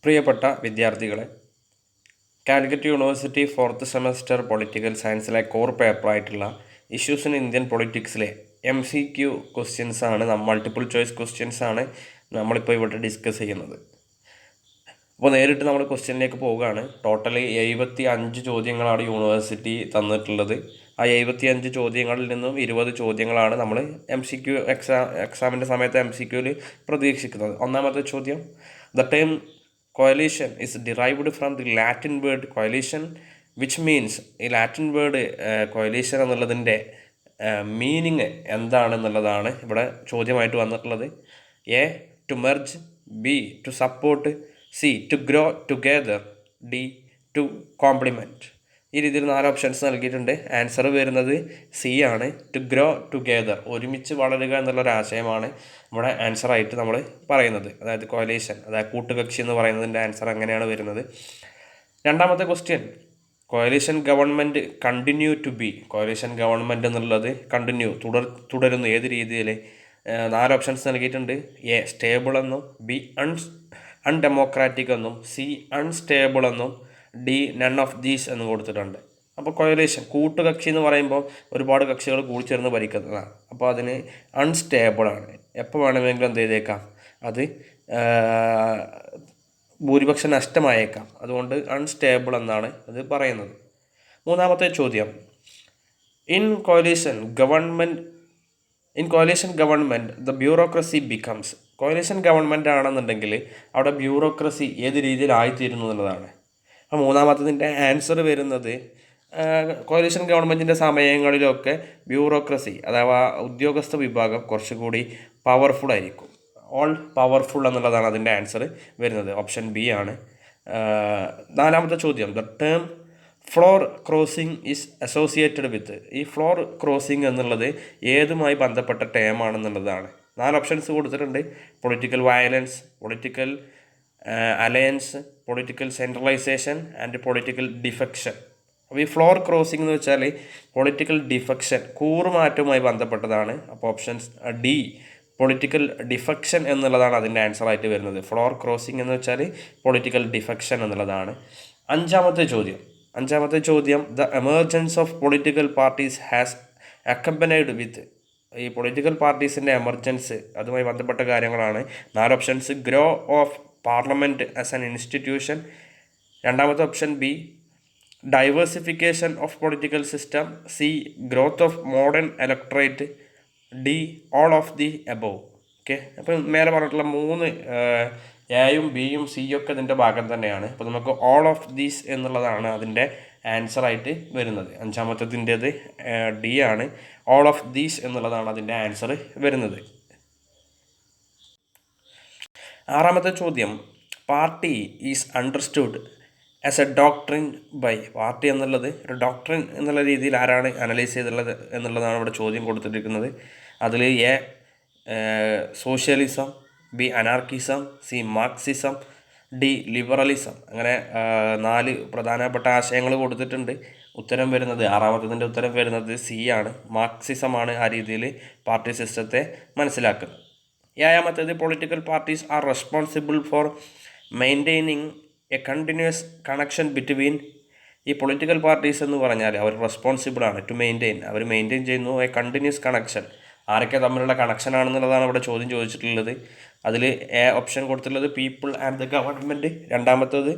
പ്രിയപ്പെട്ട വിദ്യാർത്ഥികളെ, Calicut university 4th semester political സയൻസിലെ കോർ പേപ്പറായിട്ടുള്ള ഇഷ്യൂസ് ഇൻ ഇന്ത്യൻ പൊളിറ്റിക്സിലെ MCQ ക്വസ്റ്റ്യൻസാണ്, മൾട്ടിപ്പിൾ ചോയ്സ് ക്വസ്റ്റ്യൻസാണ് നമ്മളിപ്പോൾ ഇവിടെ ഡിസ്കസ് ചെയ്യുന്നത്. അപ്പോൾ നേരിട്ട് നമ്മൾ ക്വസ്റ്റ്യനിലേക്ക് പോവുകയാണ്. ടോട്ടലി 75 ചോദ്യങ്ങളാണ് യൂണിവേഴ്സിറ്റി തന്നിട്ടുള്ളത്. ആ 75 ചോദ്യങ്ങളിൽ നിന്നും 20 ചോദ്യങ്ങളാണ് നമ്മൾ MCQ എക്സാമിൻ്റെ സമയത്ത് MCQയിൽ പ്രതീക്ഷിക്കുന്നത്. ഒന്നാമത്തെ ചോദ്യം, the term coalition is derived from the Latin word coalition, which means ഈ ലാറ്റിൻ വേർഡ് coalition എന്നുള്ളതിൻ്റെ മീനിങ് എന്താണെന്നുള്ളതാണ് ഇവിടെ ചോദ്യമായിട്ട് വന്നിട്ടുള്ളത്. A, to merge; B, to support; C, to grow together; D, to complement. ഈ രീതിയിൽ 4 ഓപ്ഷൻസ് നൽകിയിട്ടുണ്ട്. ആൻസർ വരുന്നത് സി ആണ്, ടു ഗ്രോ ടുഗെദർ, ഒരുമിച്ച് വളരുക എന്നുള്ളൊരാശയമാണ് ഇവിടെ ആൻസറായിട്ട് നമ്മൾ പറയുന്നത്. അതായത് കോലേഷൻ, അതായത് കൂട്ടുകക്ഷി എന്ന് പറയുന്നതിൻ്റെ ആൻസർ അങ്ങനെയാണ് വരുന്നത്. രണ്ടാമത്തെ question, coalition government continue to be. Coalition government എന്നുള്ളത് കണ്ടിന്യൂ, തുടരുന്നു. ഏത് രീതിയിൽ? 4 ഓപ്ഷൻസ് നൽകിയിട്ടുണ്ട്. എ, സ്റ്റേബിൾ എന്നും; ബി, അൺഡെമോക്രാറ്റിക് എന്നും; സി, അൺസ്റ്റേബിൾ എന്നും; ഡി, നൺ ഓഫ് ദീസ് എന്നും കൊടുത്തിട്ടുണ്ട്. അപ്പോൾ കോalition കൂട്ടുകക്ഷി എന്ന് പറയുമ്പോൾ ഒരുപാട് കക്ഷികൾ കൂടിച്ചേർന്ന് ഭരിക്കുന്നതാണ്. അപ്പോൾ അതിന് അൺസ്റ്റേബിളാണ്. എപ്പോൾ വേണമെങ്കിലും എന്ത് ചെയ്തേക്കാം, അത് ഭൂരിപക്ഷം നഷ്ടമായേക്കാം. അതുകൊണ്ട് അൺസ്റ്റേബിൾ എന്നാണ് അത് പറയുന്നത്. മൂന്നാമത്തെ ചോദ്യം, in coalition government the bureaucracy becomes. Coalition government ആണെന്നുണ്ടെങ്കിൽ അവിടെ ബ്യൂറോക്രസി ഏത് രീതിയിലായിത്തീരുന്നു എന്നുള്ളതാണ്. അപ്പോൾ മൂന്നാമത്തതിൻ്റെ ആൻസർ വരുന്നത് കോalition ഗവൺമെൻറ്റിൻ്റെ സമയങ്ങളിലൊക്കെ ബ്യൂറോക്രസി അഥവാ ഉദ്യോഗസ്ഥ വിഭാഗം കുറച്ചുകൂടി പവർഫുൾ ആയിരിക്കും. ഓൾ പവർഫുൾ എന്നുള്ളതാണ് അതിൻ്റെ ആൻസർ വരുന്നത്. ഓപ്ഷൻ ബി ആണ്. നാലാമത്തെ ചോദ്യം, the term floor crossing is associated with. ഈ ഫ്ലോർ ക്രോസിംഗ് എന്നുള്ളത് ഏതുമായി ബന്ധപ്പെട്ട ടേം ആണെന്നുള്ളതാണ്. 4 ഓപ്ഷൻസ് കൊടുത്തിട്ടുണ്ട്. Political violence, political alliance, political centralisation and political defection. അപ്പോൾ ഈ ഫ്ലോർ ക്രോസിംഗ് എന്ന് വെച്ചാൽ പൊളിറ്റിക്കൽ ഡിഫെക്ഷൻ, കൂറുമാറ്റവുമായി ബന്ധപ്പെട്ടതാണ്. അപ്പോൾ ഓപ്ഷൻസ് ഡി, പൊളിറ്റിക്കൽ ഡിഫെക്ഷൻ എന്നുള്ളതാണ് അതിൻ്റെ ആൻസറായിട്ട് വരുന്നത്. ഫ്ലോർ ക്രോസിംഗ് എന്ന് വെച്ചാൽ പൊളിറ്റിക്കൽ ഡിഫെക്ഷൻ എന്നുള്ളതാണ്. അഞ്ചാമത്തെ ചോദ്യം, the emergence of political parties has accompanied with. ഈ പൊളിറ്റിക്കൽ പാർട്ടീസിൻ്റെ എമർജൻസ്, അതുമായി ബന്ധപ്പെട്ട കാര്യങ്ങളാണ്. 4 options, grow of parliament as an institution; രണ്ടാമത്തെ option B, diversification of political system; C, growth of modern electorate; D, all of the above. Okay, അപ്പോൾ മേലെ പറഞ്ഞിട്ടുള്ള 3 എയും ബിയും സിയും ഒക്കെ ഇതിൻ്റെ ഭാഗം തന്നെയാണ്. അപ്പോൾ നമുക്ക് ഓൾ ഓഫ് ദീസ് എന്നുള്ളതാണ് അതിൻ്റെ ആൻസറായിട്ട് വരുന്നത്. അഞ്ചാമത്തതിൻ്റേത് ഡി ആണ്, ഓൾ ഓഫ് ദീസ് എന്നുള്ളതാണ് അതിൻ്റെ ആൻസർ വരുന്നത്. ആറാമത്തെ ചോദ്യം, party is understood as a doctrine by. പാർട്ടി എന്നുള്ളത് ഒരു ഡോക്ട്രിൻ എന്നുള്ള രീതിയിൽ ആരാണ് അനലൈസ് ചെയ്തിട്ടുള്ളത് എന്നുള്ളതാണ് ഇവിടെ ചോദ്യം കൊടുത്തിരിക്കുന്നത്. അതിൽ A, socialism; B, anarchism; C, Marxism; D, liberalism. അങ്ങനെ 4 പ്രധാനപ്പെട്ട ആശയങ്ങൾ കൊടുത്തിട്ടുണ്ട്. ഉത്തരം വരുന്നത്, ആറാമത്തതിൻ്റെ ഉത്തരം വരുന്നത് സി ആണ്, മാർക്സിസമാണ് ആ രീതിയിൽ പാർട്ടി സിസ്റ്റത്തെ മനസ്സിലാക്കുന്നത്. ഏഴാമത്തേത്, political parties are responsible for maintaining a continuous connection between. ഈ പൊളിറ്റിക്കൽ പാർട്ടീസ് എന്ന് പറഞ്ഞാൽ അവർ റെസ്പോൺസിബിളാണ് ടു മെയിൻറ്റെയിൻ, അവർ മെയിൻറ്റെയിൻ ചെയ്യുന്നു എ കണ്ടിന്യൂസ് കണക്ഷൻ. ആരൊക്കെ തമ്മിലുള്ള കണക്ഷൻ ആണെന്നുള്ളതാണ് ഇവിടെ ചോദ്യം ചോദിച്ചിട്ടുള്ളത്. അതിൽ എ ഓപ്ഷൻ കൊടുത്തിട്ടുള്ളത് പീപ്പിൾ ആൻഡ് ദ ഗവൺമെൻറ്; രണ്ടാമത്തേത്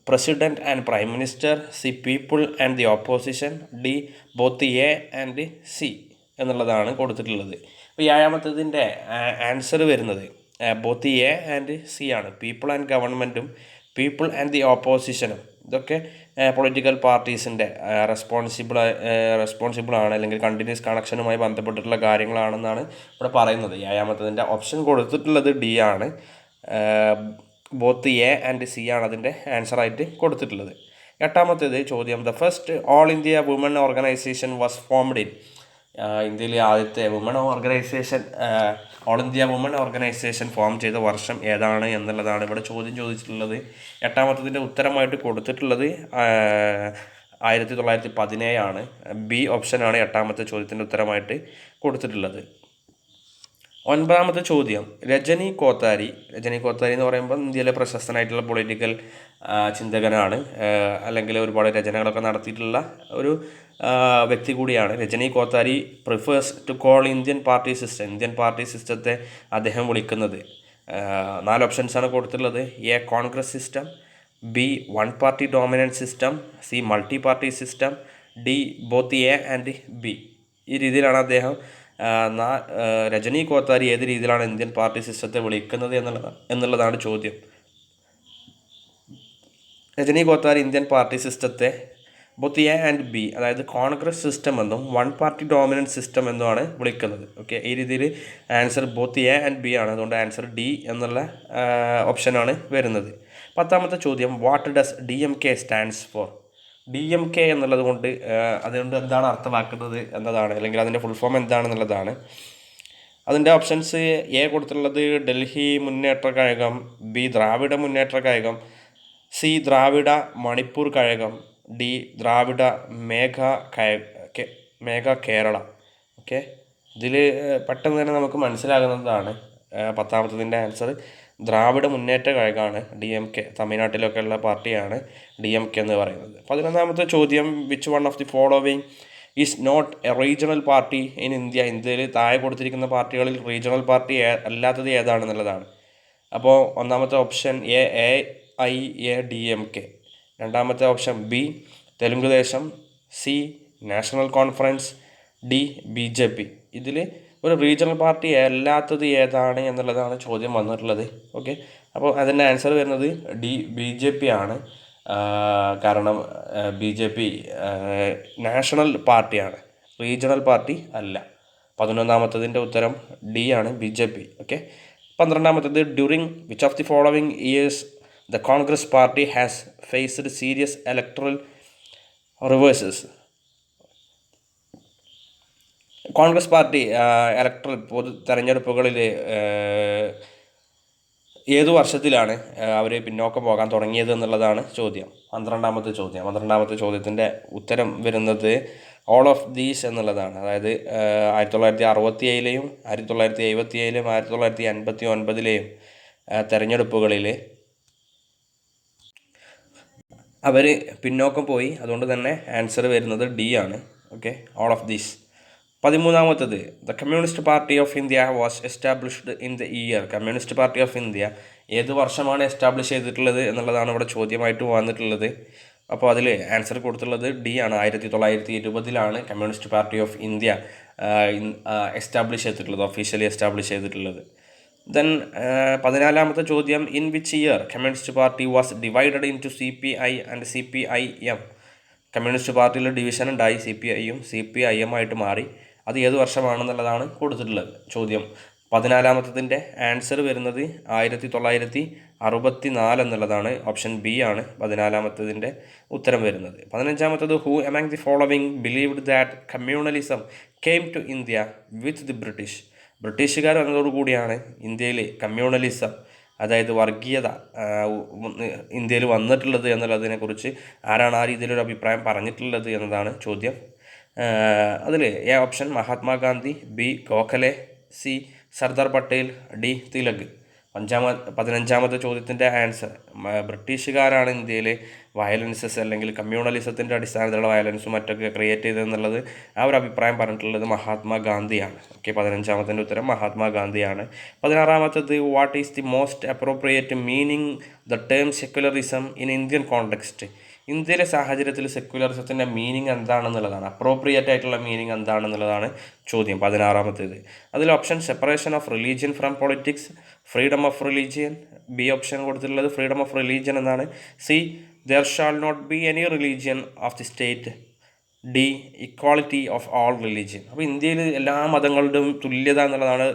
president and prime minister; C, people and the opposition; D, both A and C എന്നുള്ളതാണ് കൊടുത്തിട്ടുള്ളത്. അപ്പോൾ ഏഴാമത്തതിൻ്റെ ആൻസർ വരുന്നത് ബോത്ത് എ ആൻഡ് സി ആണ്. പീപ്പിൾ ആൻഡ് ഗവൺമെൻറ്റും പീപ്പിൾ ആൻഡ് ദി ഓപ്പോസിഷനും ഇതൊക്കെ പൊളിറ്റിക്കൽ പാർട്ടീസിൻ്റെ റെസ്പോൺസിബിളാണ്, അല്ലെങ്കിൽ കണ്ടിന്യൂസ് കണക്ഷനുമായി ബന്ധപ്പെട്ടിട്ടുള്ള കാര്യങ്ങളാണെന്നാണ് ഇവിടെ പറയുന്നത്. ഏഴാമത്തതിൻ്റെ ഓപ്ഷൻ കൊടുത്തിട്ടുള്ളത് ഡി ആണ്, ബോത്ത് എ ആൻഡ് സി ആണ് അതിൻ്റെ ആൻസറായിട്ട് കൊടുത്തിട്ടുള്ളത്. എട്ടാമത്തേത് ചോദ്യം, the first all India woman organisation was formed in. ഇന്ത്യയിലെ ആദ്യത്തെ all India woman organisation form ചെയ്ത വർഷം ഏതാണ് എന്നുള്ളതാണ് ഇവിടെ ചോദ്യം ചോദിച്ചിട്ടുള്ളത്. എട്ടാമത്തതിൻ്റെ ഉത്തരമായിട്ട് കൊടുത്തിട്ടുള്ളത് 1917 ആണ്. ബി ഓപ്ഷനാണ് എട്ടാമത്തെ ചോദ്യത്തിൻ്റെ ഉത്തരമായിട്ട് കൊടുത്തിട്ടുള്ളത്. ഒൻപതാമത്തെ ചോദ്യം, രജനി കോത്താരി എന്ന് പറയുമ്പോൾ ഇന്ത്യയിലെ പ്രശസ്തനായിട്ടുള്ള പൊളിറ്റിക്കൽ ചിന്തകനാണ്, അല്ലെങ്കിൽ ഒരുപാട് രചനകളൊക്കെ നടത്തിയിട്ടുള്ള ഒരു വ്യക്തി കൂടിയാണ്. Rajni Kothari prefers to call Indian party സിസ്റ്റത്തെ അദ്ദേഹം വിളിക്കുന്നത് 4 ഓപ്ഷൻസാണ് കൊടുത്തിട്ടുള്ളത്. A Congress system, B one party dominant system, C multi party system, D both A and B. ഈ രീതിയിലാണ് അദ്ദേഹം രജനി കോത്താരി ഏത് രീതിയിലാണ് ഇന്ത്യൻ പാർട്ടി സിസ്റ്റത്തെ വിളിക്കുന്നത് എന്നുള്ളതാണ് ചോദ്യം. രജനി കോത്താരി ഇന്ത്യൻ പാർട്ടി സിസ്റ്റത്തെ ബോത്ത് എ ആൻഡ് ബി, അതായത് കോൺഗ്രസ് സിസ്റ്റം എന്നും വൺ പാർട്ടി ഡോമിനൻറ്റ് സിസ്റ്റം എന്നുമാണ് വിളിക്കുന്നത്. ഓക്കെ, ഈ രീതിയിൽ answer both A and B ആണ്. അതുകൊണ്ട് ആൻസർ ഡി എന്നുള്ള ഓപ്ഷനാണ് വരുന്നത്. 10ാമത്തെ ചോദ്യം, what does DMK stands for? DMK എന്നുള്ളത് കൊണ്ട് അതുകൊണ്ട് എന്താണ് അർത്ഥമാക്കുന്നത് എന്നതാണ്, അല്ലെങ്കിൽ അതിൻ്റെ ഫുൾ ഫോം എന്താണെന്നുള്ളതാണ്. അതിൻ്റെ ഓപ്ഷൻസ് എ കൊടുത്തിട്ടുള്ളത് ഡൽഹി മുന്നേറ്റ കഴകം, ബി ദ്രാവിഡ മുന്നേറ്റ കഴകം, സി ദ്രാവിഡ മണിപ്പൂർ കഴകം, ഡി ദ്രാവിഡ മേഘ കേരള. ഓക്കെ, ഇതിൽ പെട്ടെന്ന് തന്നെ നമുക്ക് മനസ്സിലാകുന്നതാണ് 10ാമത്തതിൻ്റെ ആൻസർ ദ്രാവിഡ മുന്നേറ്റ കഴകമാണ്. DMK തമിഴ്നാട്ടിലൊക്കെ ഉള്ള പാർട്ടിയാണ് DMK എന്ന് പറയുന്നത്. 11ാമത്തെ ചോദ്യം, which one of the following is not a regional party in India? ഇന്ത്യയിൽ താഴെ കൊടുത്തിരിക്കുന്ന പാർട്ടികളിൽ റീജിയണൽ പാർട്ടി അല്ലാത്തത് ഏതാണെന്നുള്ളതാണ്. അപ്പോൾ ഒന്നാമത്തെ ഓപ്ഷൻ AIADMK, രണ്ടാമത്തെ option B Telugu Desam, C national conference, D BJP. ഇതിൽ ഒരു റീജിയണൽ പാർട്ടി അല്ലാത്തത് ഏതാണ് എന്നുള്ളതാണ് ചോദ്യം വന്നിട്ടുള്ളത്. ഓക്കെ, അപ്പോൾ അതിൻ്റെ ആൻസർ വരുന്നത് ഡി BJP ആണ്. കാരണം BJP നാഷണൽ പാർട്ടിയാണ്, റീജിയണൽ പാർട്ടി അല്ല. 11ാമത്തതിൻ്റെ ഉത്തരം ഡി ആണ്, BJP. ഓക്കെ, 12ാമത്തത്, during which of the following years the Congress party has faced serious electoral reverses? Congress party electoral തെരഞ്ഞെടുപ്പുകളിൽ ഏതു വർഷത്തിലാണ് അവർ പിന്നോക്കം പോകാൻ തുടങ്ങിയത് എന്നുള്ളതാണ് ചോദ്യം. 12ാമത്തെ ചോദ്യത്തിൻ്റെ ഉത്തരം വരുന്നത് ഓൾ ഓഫ് ദീസ് എന്നുള്ളതാണ്. അതായത് 1967-ലെയും 1977-ലെയും 1989-ലെയും തെരഞ്ഞെടുപ്പുകളിൽ അവർ പിന്നോക്കം പോയി. അതുകൊണ്ട് തന്നെ ആൻസർ വരുന്നത് ഡി ആണ്. Okay, all of these. 13ാമത്തത്, the Communist Party of India was established in the year. Communist Party of India ഏത് വർഷമാണ് എസ്റ്റാബ്ലിഷ് ചെയ്തിട്ടുള്ളത് എന്നുള്ളതാണ് ഇവിടെ ചോദ്യമായിട്ട് വന്നിട്ടുള്ളത്. അപ്പോൾ അതിൽ ആൻസർ കൊടുത്തിട്ടുള്ളത് ഡി ആണ്. 1920-ലാണ് Communist Party of India establish ചെയ്തിട്ടുള്ളത്, ഒഫീഷ്യലി എസ്റ്റാബ്ലിഷ് ചെയ്തിട്ടുള്ളത്. ദെൻ 14ാമത്തെ ചോദ്യം, in which year Communist Party was divided into CPI and CPIM? Communist പാർട്ടിയിൽ ഡിവിഷൻ ഉണ്ടായി, CPIയും CPIM ആയിട്ട് മാറി. അത് ഏത് വർഷമാണെന്നുള്ളതാണ് കൊടുത്തിട്ടുള്ളത് ചോദ്യം. 14ാമത്തതിൻ്റെ ആൻസർ വരുന്നത് 1964 എന്നുള്ളതാണ്. ഓപ്ഷൻ ബി ആണ് 14ാമത്തതിൻ്റെ ഉത്തരം വരുന്നത്. 15ാമത്തത്, who among the following believed that communalism came to India with the British? ബ്രിട്ടീഷുകാർ വന്നതോടുകൂടിയാണ് ഇന്ത്യയിൽ കമ്മ്യൂണലിസം, അതായത് വർഗീയത ഇന്ത്യയിൽ വന്നിട്ടുള്ളത് എന്നുള്ളതിനെക്കുറിച്ച് ആരാണ് ആ രീതിയിലൊരു അഭിപ്രായം പറഞ്ഞിട്ടുള്ളത് എന്നതാണ് ചോദ്യം. അതിൽ A option Mahatma Gandhi, B Gokhale, C Sardar Patel, D Tilak. 15ാമത്തെ ചോദ്യത്തിൻ്റെ ആൻസർ, ബ്രിട്ടീഷുകാരാണ് ഇന്ത്യയിൽ വയലൻസസ് അല്ലെങ്കിൽ കമ്മ്യൂണലിസത്തിൻ്റെ അടിസ്ഥാനത്തിലുള്ള വയലൻസും മറ്റൊക്കെ ക്രിയേറ്റ് ചെയ്തതെന്നുള്ളത് ആ ഒരു അഭിപ്രായം പറഞ്ഞിട്ടുള്ളത് മഹാത്മാഗാന്ധിയാണ്. ഓക്കെ, 15ാമത്തിൻ്റെ ഉത്തരം മഹാത്മാഗാന്ധിയാണ്. 16ാമത്തത്, what is the most appropriate meaning the term secularism in Indian context? ഇന്ത്യയിലെ സാഹചര്യത്തിൽ സെക്യുലറിസത്തിൻ്റെ മീനിങ് എന്താണെന്നുള്ളതാണ്, അപ്രോപ്രിയേറ്റ് ആയിട്ടുള്ള മീനിങ് എന്താണെന്നുള്ളതാണ് ചോദ്യം. 16ാമത്തേത്, അതിൽ option separation of religion from politics, freedom of religion. B option കൊടുത്തിട്ടുള്ളത് ഫ്രീഡം ഓഫ് റിലീജിയൻ എന്നാണ്. C there shall not be any religion of the state. D equality of all religion. അപ്പോൾ ഇന്ത്യയിൽ എല്ലാ മതങ്ങളുടെയും തുല്യത എന്നുള്ളതാണ്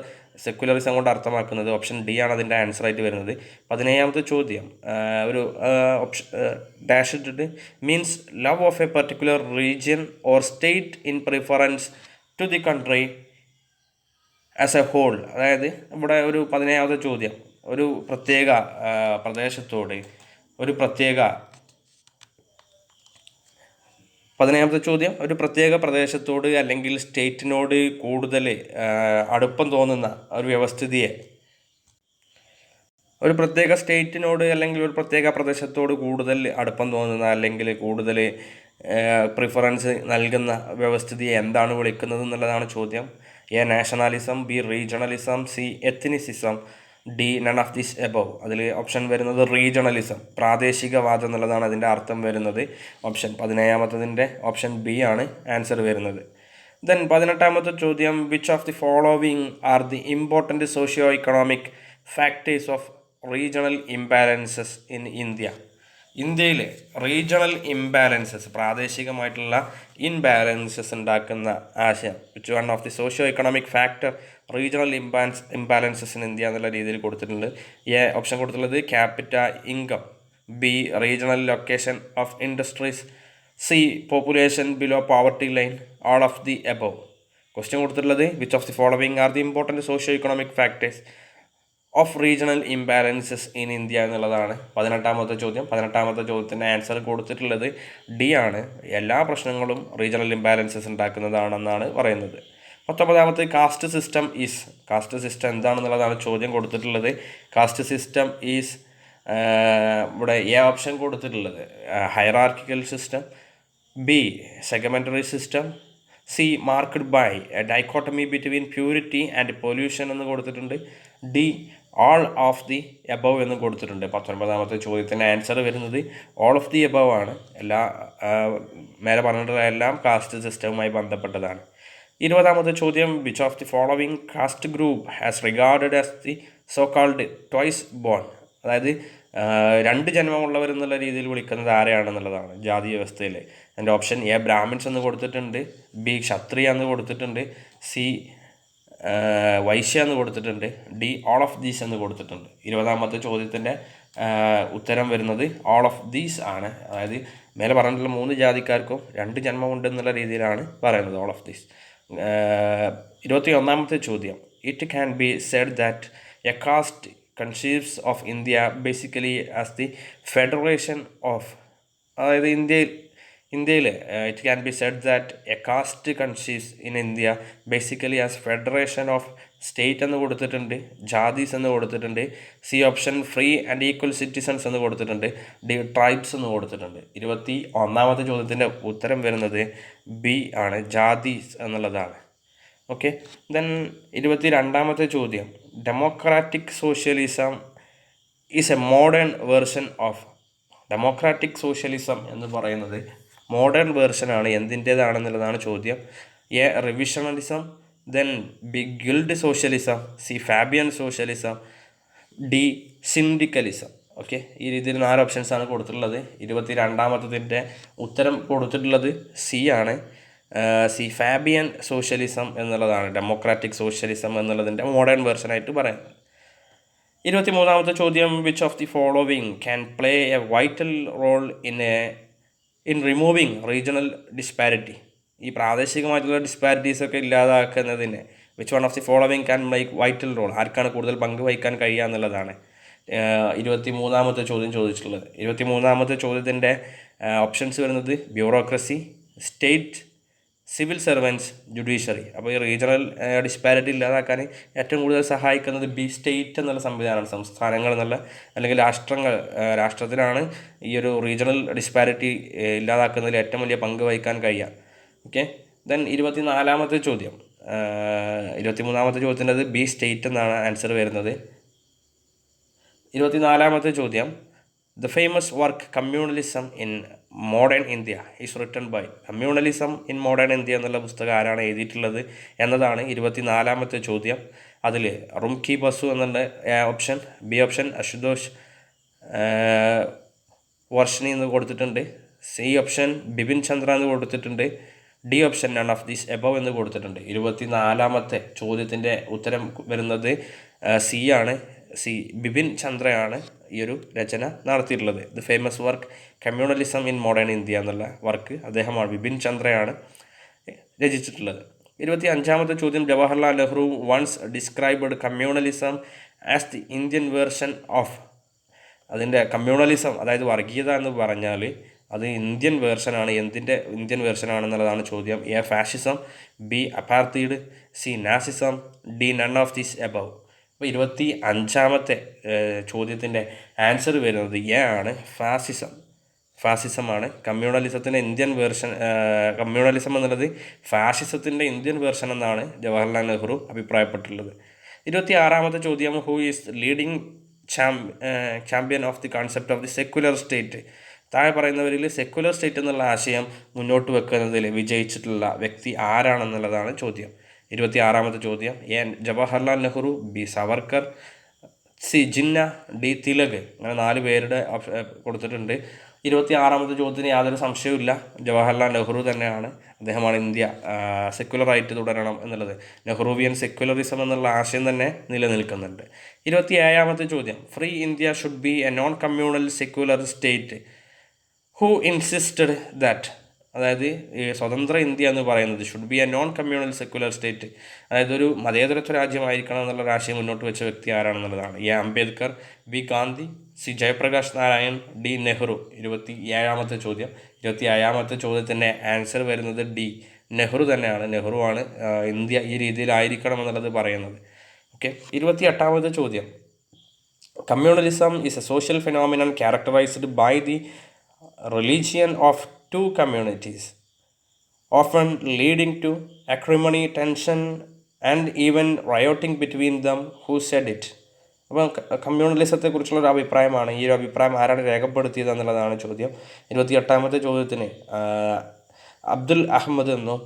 സെക്യുലറിസം കൊണ്ട് അർത്ഥമാക്കുന്നത്. ഓപ്ഷൻ ഡി ആണ് അതിൻ്റെ ആൻസർ ആയിട്ട് വരുന്നത്. 17ാമത്തെ ചോദ്യം, ഒരു ഓപ്ഷൻ ഡാഷ് ഇട്ടിട്ട്, means love of a particular region or state in preference to the country as a whole. അതായത് ഇവിടെ ഒരു 17ാമത്തെ ചോദ്യം, ഒരു പ്രത്യേക പ്രദേശത്തോട്, ഒരു പ്രത്യേക 15ാമത്തെ ചോദ്യം, ഒരു പ്രത്യേക പ്രദേശത്തോട് അല്ലെങ്കിൽ സ്റ്റേറ്റിനോട് കൂടുതൽ അടുപ്പം തോന്നുന്ന ഒരു വ്യവസ്ഥിതിയെ, ഒരു പ്രത്യേക സ്റ്റേറ്റിനോട് അല്ലെങ്കിൽ ഒരു പ്രത്യേക പ്രദേശത്തോട് കൂടുതൽ അടുപ്പം തോന്നുന്ന അല്ലെങ്കിൽ കൂടുതൽ പ്രിഫറൻസ് നൽകുന്ന വ്യവസ്ഥിതിയെ എന്താണ് വിളിക്കുന്നത് എന്നുള്ളതാണ് ചോദ്യം. A nationalism, B regionalism, C ethnicism, D none of this above. അതിൽ ഓപ്ഷൻ വരുന്നത് റീജണലിസം, പ്രാദേശികവാദം എന്നുള്ളതാണ് അതിൻ്റെ അർത്ഥം വരുന്നത്. ഓപ്ഷൻ 17ാമത്തതിൻ്റെ ഓപ്ഷൻ ബി ആണ് ആൻസർ വരുന്നത്. ദെൻ 18ാമത്തെ ചോദ്യം, which of the following are the important socio economic factors of regional imbalances in India. ഇന്ത്യയിലെ റീജണൽ ഇംബാലൻസസ്, പ്രാദേശികമായിട്ടുള്ള ഇൻബാലൻസസ് ഉണ്ടാക്കുന്ന ആശയം. Which one of the socio economic factor regional imbalances in India എന്നുള്ള രീതിയിൽ കൊടുത്തിട്ടുണ്ട്. എ ഓപ്ഷൻ കൊടുത്തിട്ടുള്ളത് capita income, B regional location of industries, C population below poverty line, all of the above. Question കൊടുത്തിട്ടുള്ളത് which of the following are the important socio economic factors of regional imbalances in India എന്നുള്ളതാണ് 18ാമത്തെ ചോദ്യം. 18ാമത്തെ ചോദ്യത്തിൻ്റെ answer കൊടുത്തിട്ടുള്ളത് D ആണ്. എല്ലാ പ്രശ്നങ്ങളും regional imbalances ഉണ്ടാക്കുന്നതാണെന്നാണ് പറയുന്നത്. 19ാമത്തെ caste system is. Caste system എന്താണെന്നുള്ളതാണ് ചോദ്യം കൊടുത്തിട്ടുള്ളത്. കാസ്റ്റ് സിസ്റ്റം ഈസ് ഇവിടെ എ ഓപ്ഷൻ കൊടുത്തിട്ടുള്ളത് hierarchical system, B segmentary system, C marked by a dichotomy between purity and pollution എന്ന് കൊടുത്തിട്ടുണ്ട്, D all of the above എന്ന് കൊടുത്തിട്ടുണ്ട്. 19ാമത്തെ ചോദ്യത്തിൻ്റെ ആൻസർ വരുന്നത് ഓൾ ഓഫ് ദി എബവ് ആണ്. എല്ലാ മേലെ പറഞ്ഞിട്ടുള്ള എല്ലാം കാസ്റ്റ് സിസ്റ്റവുമായി ബന്ധപ്പെട്ടതാണ്. 20ാമത്തെ ചോദ്യം, which of the following caste group has regarded as the so called twice born. അതായത് രണ്ട് ജന്മമുള്ളവർ എന്നുള്ള രീതിയിൽ വിളിക്കുന്നത് ആരെയാണെന്നുള്ളതാണ് ജാതി വ്യവസ്ഥയിൽ. അതിൻ്റെ ഓപ്ഷൻ എ ബ്രാഹ്മിൻസ് എന്ന് കൊടുത്തിട്ടുണ്ട്, ബി ക്ഷത്രിയ എന്ന് കൊടുത്തിട്ടുണ്ട്, സി വൈശ്യ എന്ന് കൊടുത്തിട്ടുണ്ട്, ഡി ഓൾ ഓഫ് ദീസ് എന്ന് കൊടുത്തിട്ടുണ്ട്. 20ാമത്തെ ചോദ്യത്തിൻ്റെ ഉത്തരം വരുന്നത് ഓൾ ഓഫ് ദീസ് ആണ്. അതായത് മേലെ പറഞ്ഞിട്ടുള്ള 3 ജാതിക്കാർക്കും 2 ജന്മമുണ്ട് എന്നുള്ള രീതിയിലാണ് പറയുന്നത് ഓൾ ഓഫ് ദീസ്. 21ാമത്തെ ചോദ്യം, it can be said that a caste conceives of India basically as the federation of. അതായത് ഇന്ത്യയിൽ it can be said that a caste conceives in India basically as federation of state എന്ന് കൊടുത്തിട്ടുണ്ട്, ജാതീസ് എന്ന് കൊടുത്തിട്ടുണ്ട്, C option free and equal citizens എന്ന് കൊടുത്തിട്ടുണ്ട്, D tribes എന്ന് കൊടുത്തിട്ടുണ്ട്. 21ാമത്തെ ചോദ്യത്തിൻ്റെ ഉത്തരം വരുന്നത് ബി ആണ്, ജാതീസ് എന്നുള്ളതാണ്. ഓക്കെ. ദെൻ 22ാമത്തെ ചോദ്യം, democratic socialism is a modern version of. Democratic socialism എന്ന് പറയുന്നത് മോഡേൺ വേർഷനാണ്, എന്തിൻ്റേതാണെന്നുള്ളതാണ് ചോദ്യം. A revisionism, then B guild socialism, C Fabian socialism, D syndicalism. Okay, ഈ രീതിയിൽ 4 ഓപ്ഷൻസാണ് കൊടുത്തിട്ടുള്ളത്. 22ാമത്തതിൻ്റെ ഉത്തരം കൊടുത്തിട്ടുള്ളത് സി ആണ്. സി ഫാബിയൻ സോഷ്യലിസം എന്നുള്ളതാണ് ഡെമോക്രാറ്റിക് സോഷ്യലിസം എന്നുള്ളതിൻ്റെ മോഡേൺ വേർഷനായിട്ട് പറയുന്നത്. 23ാമത്തെ ചോദ്യം, which of the following can play a vital role in removing regional disparity. ഈ പ്രാദേശികമായിട്ടുള്ള ഡിസ്പാരിറ്റീസൊക്കെ ഇല്ലാതാക്കുന്നതിന് which one of the following can make vital role, ആർക്കാണ് കൂടുതൽ പങ്ക് വഹിക്കാൻ കഴിയുക എന്നുള്ളതാണ് 23ാമത്തെ ചോദ്യം ചോദിച്ചിട്ടുള്ളത്. 23ാമത്തെ ചോദ്യത്തിൻ്റെ ഓപ്ഷൻസ് വരുന്നത് bureaucracy, state, civil servants, judiciary. അപ്പോൾ ഈ റീജിയണൽ ഡിസ്പാരിറ്റി ഇല്ലാതാക്കാൻ ഏറ്റവും കൂടുതൽ സഹായിക്കുന്നത് ബി സ്റ്റേറ്റ് എന്നുള്ള സംവിധാനമാണ്. സംസ്ഥാനങ്ങൾ എന്നുള്ള അല്ലെങ്കിൽ രാഷ്ട്രത്തിനാണ് ഈ ഒരു റീജിയണൽ ഡിസ്പാരിറ്റി ഇല്ലാതാക്കുന്നതിൽ ഏറ്റവും വലിയ പങ്ക് വഹിക്കാൻ കഴിയുക. ഓക്കെ. ദെൻ 24ാമത്തെ ചോദ്യം, 23ാമത്തെ ചോദ്യത്തിൻ്റെത് ബി സ്റ്റേറ്റ് എന്നാണ് ആൻസർ വരുന്നത്. 24ാമത്തെ ചോദ്യം, the famous work communalism in modern India is written by. Communalism in modern India എന്നുള്ള പുസ്തകം ആരാണ് എഴുതിയിട്ടുള്ളത് എന്നതാണ് 24ാമത്തെ ചോദ്യം. അതിൽ റുംകി ബസു എന്നുള്ള ഓപ്ഷൻ, ബി ഓപ്ഷൻ അശുതോഷ് വർഷനി എന്ന് കൊടുത്തിട്ടുണ്ട്, സി ഓപ്ഷൻ ബിപിൻ ചന്ദ്ര എന്ന് കൊടുത്തിട്ടുണ്ട്, D option none of these above എന്ന് കൊടുത്തിട്ടുണ്ട്. 24ാമത്തെ ചോദ്യത്തിൻ്റെ ഉത്തരം വരുന്നത് സി ആണ്. സി ബിപിൻ ചന്ദ്രയാണ് ഈ ഒരു രചന നടത്തിയിട്ടുള്ളത്. The famous work communalism in modern India എന്നുള്ള വർക്ക് അദ്ദേഹമാണ്, ബിപിൻ ചന്ദ്രയാണ് രചിച്ചിട്ടുള്ളത്. 25ാമത്തെ ചോദ്യം, Jawaharlal Nehru once described communalism as the Indian version of. അതിൻ്റെ കമ്മ്യൂണലിസം അതായത് വർഗീയത എന്ന് പറഞ്ഞാൽ അത് ഇന്ത്യൻ വേർഷനാണ്. ഇന്ത്യൻ വേർഷനാണെന്നുള്ളതാണ് ചോദ്യം. A fascism, B apartheid, C Nazism, D none of this above. അപ്പോൾ 25ാമത്തെ ചോദ്യത്തിൻ്റെ ആൻസർ വരുന്നത് എ ആണ്, ഫാസിസമാണ്. കമ്മ്യൂണലിസത്തിൻ്റെ ഇന്ത്യൻ വേർഷൻ, കമ്മ്യൂണലിസം എന്നുള്ളത് ഫാഷിസത്തിൻ്റെ ഇന്ത്യൻ വേർഷൻ എന്നാണ് ജവഹർലാൽ നെഹ്റു അഭിപ്രായപ്പെട്ടിട്ടുള്ളത്. 26ാമത്തെ ചോദ്യം, who is leading champion of the concept of the secular state. താഴെ പറയുന്നവരിൽ secular state എന്നുള്ള ആശയം മുന്നോട്ട് വെക്കുന്നതിൽ വിജയിച്ചിട്ടുള്ള വ്യക്തി ആരാണെന്നുള്ളതാണ് ചോദ്യം. 26ാമത്തെ ചോദ്യം, A Jawaharlal Nehru, B Savarkar, C Jinnah, D Tilak. അങ്ങനെ 4 പേരുടെ കൊടുത്തിട്ടുണ്ട്. 26ാമത്തെ ചോദ്യത്തിന് യാതൊരു സംശയവുമില്ല, ജവഹർലാൽ നെഹ്റു തന്നെയാണ്. അദ്ദേഹമാണ് ഇന്ത്യ സെക്യുലറായിട്ട് തുടരണം എന്നുള്ളത്. നെഹ്റുവിയൻ സെക്യുലറിസം എന്നുള്ള ആശയം തന്നെ നിലനിൽക്കുന്നുണ്ട്. 27ാമത്തെ ചോദ്യം, free India should be a non communal secular state who insisted that. അതായത് സ്വതന്ത്ര ഇന്ത്യ എന്ന് പറയുന്നത് should be a non communal secular state, അതായത് ഒരു മതേതരത്വ രാജ്യമായിരിക്കണം എന്നുള്ള ആശയം മുന്നോട്ട് വെച്ച വ്യക്തി ആരാണെന്നുള്ളതാണ്. A Ambedkar, B Gandhi, C Jayaprakash Narayan, D Nehru. 27ാമത്തെ ചോദ്യം. 27ാമത്തെ ചോദ്യത്തിൻ്റെ ആൻസർ വരുന്നത് ഡി നെഹ്റു തന്നെയാണ്. നെഹ്റുവാണ് ഇന്ത്യ ഈ രീതിയിലായിരിക്കണം എന്നുള്ളത് പറയുന്നത്. ഓക്കെ. 28ാമത്തെ ചോദ്യം, communalism is a social phenomenon characterised by the religion of two communities, often leading to acrimony, tension, and even rioting between them. Who said it? അപ്പം കമ്മ്യൂണലിസത്തെക്കുറിച്ചുള്ളൊരു അഭിപ്രായമാണ്. ഈ ഒരു അഭിപ്രായം ആരാണ് രേഖപ്പെടുത്തിയത് എന്നുള്ളതാണ് ചോദ്യം. 28ാമത്തെ ചോദ്യത്തിന് അബ്ദുൽ അഹമ്മദ് എന്നും,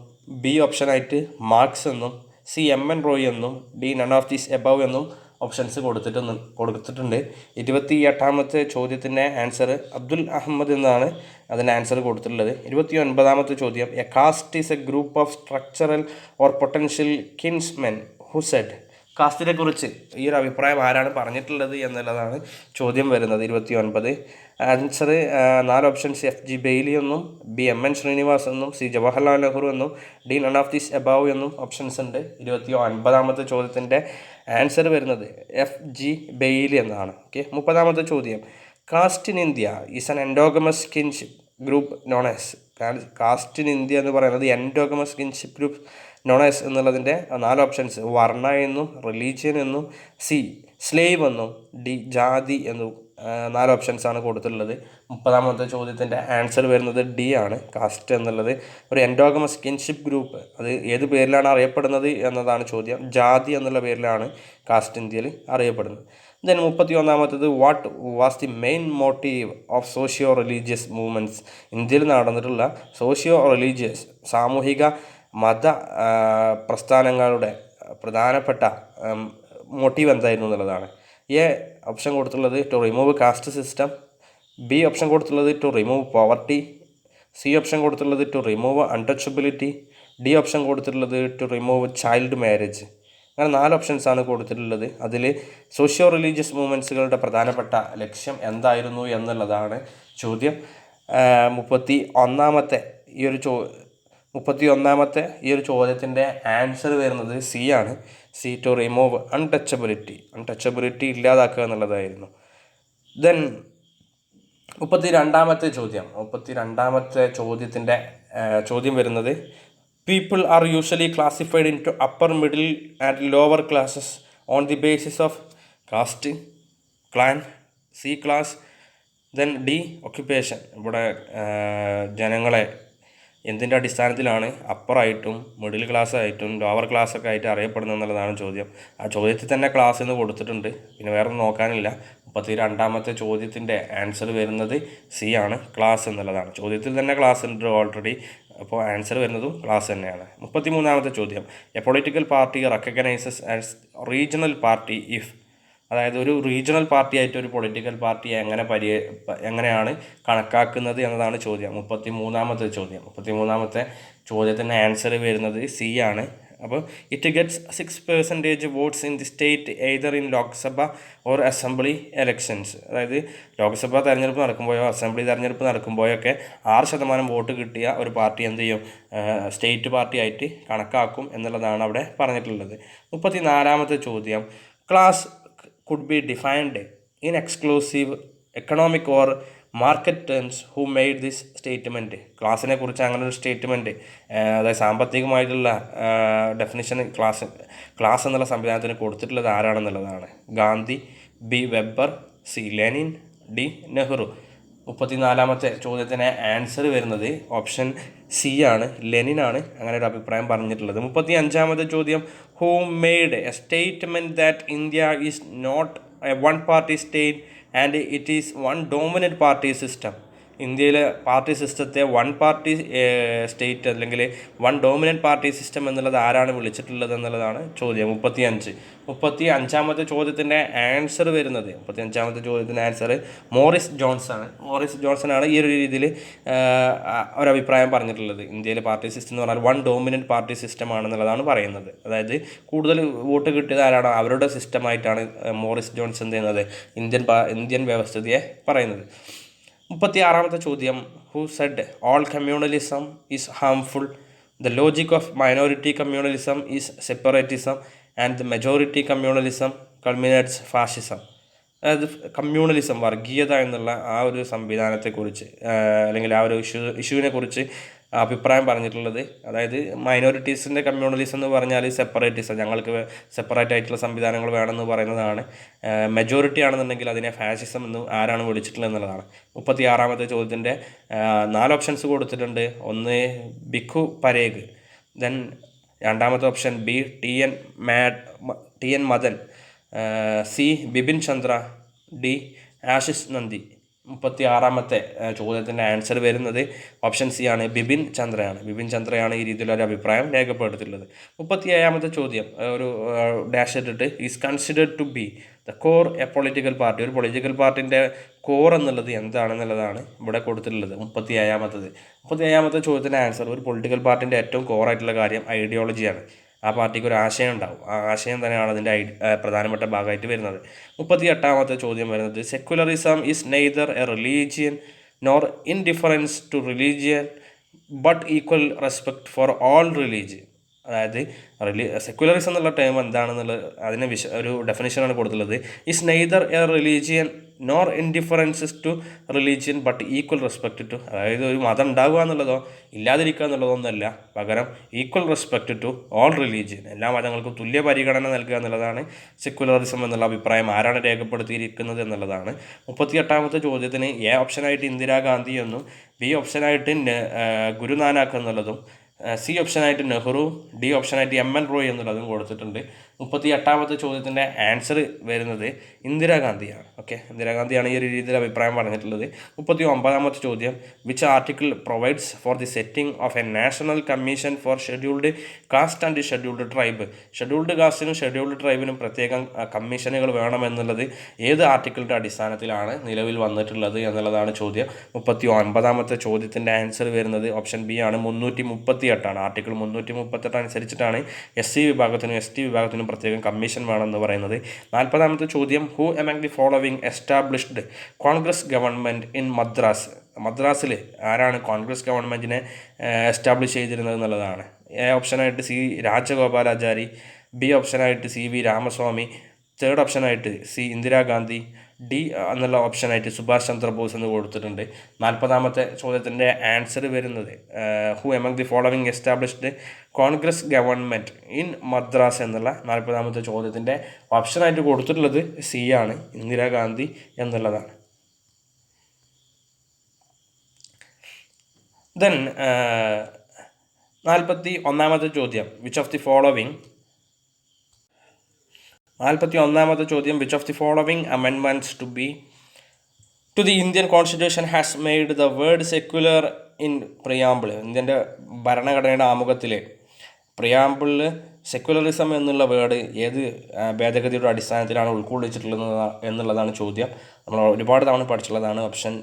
ബി ഓപ്ഷനായിട്ട് മാർക്സ് എന്നും, സി എം എൻ റോയ് എന്നും, D none of this above എന്നും ഓപ്ഷൻസ് കൊടുത്തിട്ടുണ്ട്. 28ാമത്തെ ചോദ്യത്തിൻ്റെ ആൻസർ അബ്ദുൽ അഹമ്മദ് എന്നാണ് അതിൻ്റെ ആൻസർ കൊടുത്തിട്ടുള്ളത്. 29ാമത്തെ ചോദ്യം, a caste is a group of structural or potential kinsmen who said. കാസ്റ്റിനെ കുറിച്ച് ഈ ഒരു അഭിപ്രായം ആരാണ് പറഞ്ഞിട്ടുള്ളത് എന്നുള്ളതാണ് ചോദ്യം വരുന്നത്. 29 answer 4 options, F G Bailey എന്നും, ബി എം എൻ ശ്രീനിവാസ് എന്നും, സി ജവഹർലാൽ നെഹ്റു എന്നും, D none of this above എന്നും ഓപ്ഷൻസ് ഉണ്ട്. 29ാമത്തെ ചോദ്യത്തിൻ്റെ ആൻസർ വരുന്നത് എഫ് ജി ബെയ്ലി എന്നാണ്. ഓക്കെ. 30ാമത്തെ ചോദ്യം, caste in India is an endogamous kinship group known as. Caste in India എന്ന് പറയുന്നത് endogamous kinship group known as എന്നുള്ളതിൻ്റെ 4 ഓപ്ഷൻസ്, വർണ്ണ എന്നും, റിലീജിയൻ എന്നും, സി സ്ലേവ് എന്നും, ഡി ജാതി എന്നും 4 ഓപ്ഷൻസാണ് കൊടുത്തിട്ടുള്ളത്. 30ാമത്തെ ചോദ്യത്തിൻ്റെ ആൻസർ വരുന്നത് ഡി ആണ്. കാസ്റ്റ് എന്നുള്ളത് ഒരു എൻഡോഗമസ് കിൻഷിപ്പ് ഗ്രൂപ്പ്, അത് ഏത് പേരിലാണ് അറിയപ്പെടുന്നത് എന്നതാണ് ചോദ്യം. ജാതി എന്നുള്ള പേരിലാണ് കാസ്റ്റ് ഇന്ത്യയിൽ അറിയപ്പെടുന്നത്. ദെൻ 31ാമത്തേത്, what was the main motive of socio religious movements. ഇന്ത്യയിൽ നടന്നിട്ടുള്ള സോഷ്യോ റിലീജിയസ് സാമൂഹിക മത പ്രസ്ഥാനങ്ങളുടെ പ്രധാനപ്പെട്ട മോട്ടീവ് എന്തായിരുന്നു എന്നുള്ളതാണ്. എ ഓപ്ഷൻ കൊടുത്തുള്ളത് to remove caste system, B option കൊടുത്തുള്ളത് to remove poverty, C option കൊടുത്തുള്ളത് to remove untouchability, D option കൊടുത്തിട്ടുള്ളത് ടു റിമൂവ് ചൈൽഡ് മാരേജ്. അങ്ങനെ 4 ഓപ്ഷൻസാണ് കൊടുത്തിട്ടുള്ളത്. അതിൽ സോഷ്യോ റിലീജിയസ് മൂവ്മെൻറ്റ്സുകളുടെ പ്രധാനപ്പെട്ട ലക്ഷ്യം എന്തായിരുന്നു എന്നുള്ളതാണ് ചോദ്യം. 31ാമത്തെ ഈ ഒരു ചോദ്യത്തിൻ്റെ ആൻസർ വരുന്നത് സി ആണ്. സി ടു റിമൂവ് അൺടച്ചബിലിറ്റി ഇല്ലാതാക്കുക എന്നുള്ളതായിരുന്നു. ദെൻ 32ാമത്തെ ചോദ്യത്തിൻ്റെ ചോദ്യം വരുന്നത്, people are usually classified in to upper middle and lower classes on the basis of caste, clan, C class, then D occupation. ഇവിടെ ജനങ്ങളെ എന്തിൻ്റെ അടിസ്ഥാനത്തിലാണ് അപ്പറായിട്ടും മിഡിൽ ക്ലാസ് ആയിട്ടും ലോവർ ക്ലാസ് ഒക്കെ ആയിട്ട് അറിയപ്പെടുന്നത് എന്നുള്ളതാണ് ചോദ്യം. ആ ചോദ്യത്തിൽ തന്നെ ക്ലാസ് എന്ന് കൊടുത്തിട്ടുണ്ട്, പിന്നെ വേറെ ഒന്നും നോക്കാനില്ല. 32ാമത്തെ ചോദ്യത്തിൻ്റെ ആൻസർ വരുന്നത് സി ആണ്, ക്ലാസ് എന്നുള്ളതാണ്. ചോദ്യത്തിൽ തന്നെ ക്ലാസ് ഉണ്ട് ഓൾറെഡി, അപ്പോൾ ആൻസർ വരുന്നതും ക്ലാസ് തന്നെയാണ്. 33ാമത്തെ ചോദ്യം, A political party recognises as regional party if. അതായത് ഒരു റീജിയണൽ പാർട്ടി ആയിട്ട് ഒരു പൊളിറ്റിക്കൽ പാർട്ടിയെ എങ്ങനെയാണ് കണക്കാക്കുന്നത് എന്നതാണ് ചോദ്യം. 33ാമത്തെ ചോദ്യത്തിൻ്റെ ആൻസർ വരുന്നത് സി ആണ്. അപ്പോൾ it gets 6% votes in the state either in Lok Sabha or assembly elections. അതായത് ലോക്സഭ തെരഞ്ഞെടുപ്പ് നടക്കുമ്പോഴോ അസംബ്ലി തെരഞ്ഞെടുപ്പ് നടക്കുമ്പോഴൊക്കെ 6% വോട്ട് കിട്ടിയ ഒരു പാർട്ടി എന്ത് ചെയ്യും, സ്റ്റേറ്റ് പാർട്ടി ആയിട്ട് കണക്കാക്കും എന്നുള്ളതാണ് അവിടെ പറഞ്ഞിട്ടുള്ളത്. 34ാമത്തെ ചോദ്യം, class could be defined in exclusive economic or market terms who made this statement. ക്ലാസ്സിനെ കുറിച്ച് അങ്ങനെ ഒരു സ്റ്റേറ്റ്മെൻറ്റ്, അതായത് സാമ്പത്തികമായിട്ടുള്ള ഡെഫിനിഷൻ ക്ലാസ് എന്നുള്ള സംവിധാനത്തിന് കൊടുത്തിട്ടുള്ളത് ആരാണെന്നുള്ളതാണ്. Gandhi, B Weber, C Lenin, D Nehru. 34-ാമത്തെ ചോദ്യത്തിന് ആൻസർ വരുന്നത് ഓപ്ഷൻ സി ആണ്, ലെനിനാണ് അങ്ങനെ ഒരു അഭിപ്രായം പറഞ്ഞിട്ടുള്ളത്. 35-ാമത്തെ ചോദ്യം, who made a statement that India is not a one party state and it is one dominant party system. ഇന്ത്യയിലെ പാർട്ടി സിസ്റ്റത്തെ വൺ പാർട്ടി സ്റ്റേറ്റ് അല്ലെങ്കിൽ വൺ ഡോമിനൻറ്റ് പാർട്ടി സിസ്റ്റം എന്നുള്ളത് ആരാണ് വിളിച്ചിട്ടുള്ളത് എന്നുള്ളതാണ് ചോദ്യം. 35-ാമത്തെ ചോദ്യത്തിൻ്റെ ആൻസർ വരുന്നത് 35-ാമത്തെ ചോദ്യത്തിൻ്റെ ആൻസർ മോറിസ് ജോൺസൺ ആണ് ഈ ഒരു രീതിയിൽ ഒരഭിപ്രായം പറഞ്ഞിട്ടുള്ളത്. ഇന്ത്യയിലെ പാർട്ടി സിസ്റ്റം എന്ന് പറഞ്ഞാൽ വൺ ഡോമിനൻറ്റ് പാർട്ടി സിസ്റ്റം ആണെന്നുള്ളതാണ് പറയുന്നത്. അതായത് കൂടുതൽ വോട്ട് കിട്ടിയത് ആരാണോ അവരുടെ സിസ്റ്റമായിട്ടാണ് മോറിസ് ജോൺസൺ ചെയ്യുന്നത് ഇന്ത്യൻ വ്യവസ്ഥിതിയെ പറയുന്നത്. 36-ാമത്തെ ചോദ്യം, who said all communalism is harmful, the logic of minority communalism is separatism and the majority communalism culminates fascism. അതായത് കമ്മ്യൂണലിസം, വർഗീയത എന്നുള്ള ആ ഒരു സംവിധാനത്തെക്കുറിച്ച് അല്ലെങ്കിൽ ആ ഒരു ഇഷ്യൂവിനെ കുറിച്ച് അഭിപ്രായം പറഞ്ഞിട്ടുള്ളത്, അതായത് മൈനോറിറ്റീസിൻ്റെ കമ്മ്യൂണലിസം എന്ന് പറഞ്ഞാൽ സെപ്പറേറ്റിസം, ഞങ്ങൾക്ക് സെപ്പറേറ്റ് ആയിട്ടുള്ള സംവിധാനങ്ങൾ വേണമെന്ന് പറയുന്നതാണ്. മെജോറിറ്റി ആണെന്നുണ്ടെങ്കിൽ അതിനെ ഫാഷിസം എന്ന് ആരാണ് വിളിച്ചിട്ടുള്ളത് എന്നുള്ളതാണ്. 36-ാമത്തെ ചോദ്യത്തിൻ്റെ 4 ഓപ്ഷൻസ് കൊടുത്തിട്ടുണ്ട്. ഒന്ന് ഭിഖു പരേഖ്, ദെൻ രണ്ടാമത്തെ option B T N Madan, C Bipin Chandra, D Ashish നന്ദി. 36-ാമത്തെ ചോദ്യത്തിൻ്റെ ആൻസർ വരുന്നത് ഓപ്ഷൻ സി ആണ്, ബിപിൻ ചന്ദ്രയാണ് ഈ രീതിയിലൊരു അഭിപ്രായം രേഖപ്പെടുത്തിയിട്ടുള്ളത്. 37-ാമത്തെ ചോദ്യം ഒരു ഡാഷ് ഇട്ടിട്ട്, is considered to be the core a political party. ഒരു പൊളിറ്റിക്കൽ പാർട്ടിൻ്റെ കോർ എന്നുള്ളത് എന്താണെന്നുള്ളതാണ് ഇവിടെ കൊടുത്തിട്ടുള്ളത്. 37-ാമത്തെ ചോദ്യത്തിൻ്റെ ആൻസർ, ഒരു പൊളിറ്റിക്കൽ പാർട്ടിൻ്റെ ഏറ്റവും കോറായിട്ടുള്ള കാര്യം ഐഡിയോളജിയാണ്. ആ പാർട്ടിക്ക് ഒരു ആശയം ഉണ്ടാവും, ആ ആശയം തന്നെയാണ് അതിൻ്റെ പ്രധാനപ്പെട്ട ഭാഗമായിട്ട് വരുന്നത്. 38-ാമത്തെ ചോദ്യം വരുന്നത്, secularism is neither a religion nor indifference to religion but equal respect for all religion. അതായത് സെക്യുലറിസം എന്നുള്ള ടേം എന്താണെന്നുള്ളത് അതിനെ ഒരു ഡെഫിനിഷനാണ് കൊടുത്തുള്ളത്. Is neither a religion nor indifferences to religion but equal respect to. അതായത് ഒരു മതം ഉണ്ടാകുക എന്നുള്ളതോ ഇല്ലാതിരിക്കുക എന്നുള്ളതൊന്നുമല്ല, പകരം equal respect to all religion, എല്ലാ മതങ്ങൾക്കും തുല്യ പരിഗണന നൽകുക എന്നുള്ളതാണ് സെക്യുലറിസം എന്നുള്ള അഭിപ്രായം ആരാണ് രേഖപ്പെടുത്തിയിരിക്കുന്നത് എന്നുള്ളതാണ്. 38-ാമത്തെ ചോദ്യത്തിന് എ ഓപ്ഷനായിട്ട് ഇന്ദിരാഗാന്ധി എന്നും ബി ഓപ്ഷനായിട്ട് ഗുരുനാനാക്ക് എന്നുള്ളതും സി ഓപ്ഷനായിട്ട് നെഹ്റു, ഡി ഓപ്ഷനായിട്ട് എം.എൻ. റോയ് എന്നുള്ളതും കൊടുത്തിട്ടുണ്ട്. 38-ാമത്തെ ചോദ്യത്തിൻ്റെ ആൻസർ വരുന്നത് ഇന്ദിരാഗാന്ധിയാണ്. ഇന്ദിരാഗാന്ധിയാണ് ഈ ഒരു രീതിയിൽ അഭിപ്രായം പറഞ്ഞിട്ടുള്ളത്. 39-ാമത്തെ ചോദ്യം, which article provides for the setting of a national commission for scheduled caste and scheduled tribe. Scheduled കാസ്റ്റിനും ഷെഡ്യൂൾഡ് ട്രൈബിനും പ്രത്യേകം കമ്മീഷനുകൾ വേണമെന്നുള്ളത് ഏത് ആർട്ടിക്കിളിൻ്റെ അടിസ്ഥാനത്തിലാണ് നിലവിൽ വന്നിട്ടുള്ളത് എന്നുള്ളതാണ് ചോദ്യം. 39-ാമത്തെ ചോദ്യത്തിൻ്റെ ആൻസർ വരുന്നത് ഓപ്ഷൻ ബി ആണ്, 338 ആണ്. ആർട്ടിക്കിൾ 338 അനുസരിച്ചിട്ടാണ് SC വിഭാഗത്തിനും ST വിഭാഗത്തിനും പ്രത്യേകം കമ്മീഷൻ വേണമെന്ന് പറയുന്നത്. 40-ാമത്തെ ചോദ്യം, who among the following established Congress government in Madras. മദ്രാസിൽ ആരാണ് കോൺഗ്രസ് ഗവൺമെൻറ്റിനെ എസ്റ്റാബ്ലിഷ് ചെയ്തിരുന്നത് എന്നുള്ളതാണ്. എ ഓപ്ഷനായിട്ട് സി രാജഗോപാലാചാരി, ബി ഓപ്ഷനായിട്ട് CV രാമസ്വാമി, തേർഡ് ഓപ്ഷനായിട്ട് സി ഇന്ദിരാഗാന്ധി, ഡി എന്നുള്ള ഓപ്ഷനായിട്ട് സുഭാഷ് ചന്ദ്രബോസ് എന്ന് കൊടുത്തിട്ടുണ്ട്. 40-ാമത്തെ ചോദ്യത്തിൻ്റെ ആൻസർ വരുന്നത് who among the following established Congress government in Madras എന്നുള്ള 40-ാമത്തെ ചോദ്യത്തിൻ്റെ ഓപ്ഷനായിട്ട് കൊടുത്തിട്ടുള്ളത് സി ആണ്, ഇന്ദിരാഗാന്ധി എന്നുള്ളതാണ്. ദെൻ 41-ാമത്തെ ചോദ്യം, വിച്ച് ഓഫ് ദി ഫോളോവിങ് 41-ാമത്തെ ചോദ്യം, which of the following amendments to the Indian constitution has made the word secular in preamble. ഇന്ത്യൻ്റെ ഭരണഘടനയുടെ ആമുഖത്തിൽ പ്രിയാമ്പിളിൽ സെക്യുലറിസം എന്നുള്ള വേർഡ് ഏത് ഭേദഗതിയുടെ അടിസ്ഥാനത്തിലാണ് ഉൾക്കൊള്ളിച്ചിട്ടുള്ളത് എന്നുള്ളതാണ് ചോദ്യം. നമ്മൾ ഒരുപാട് തവണ പഠിച്ചിട്ടുള്ളതാണ്. ഓപ്ഷൻ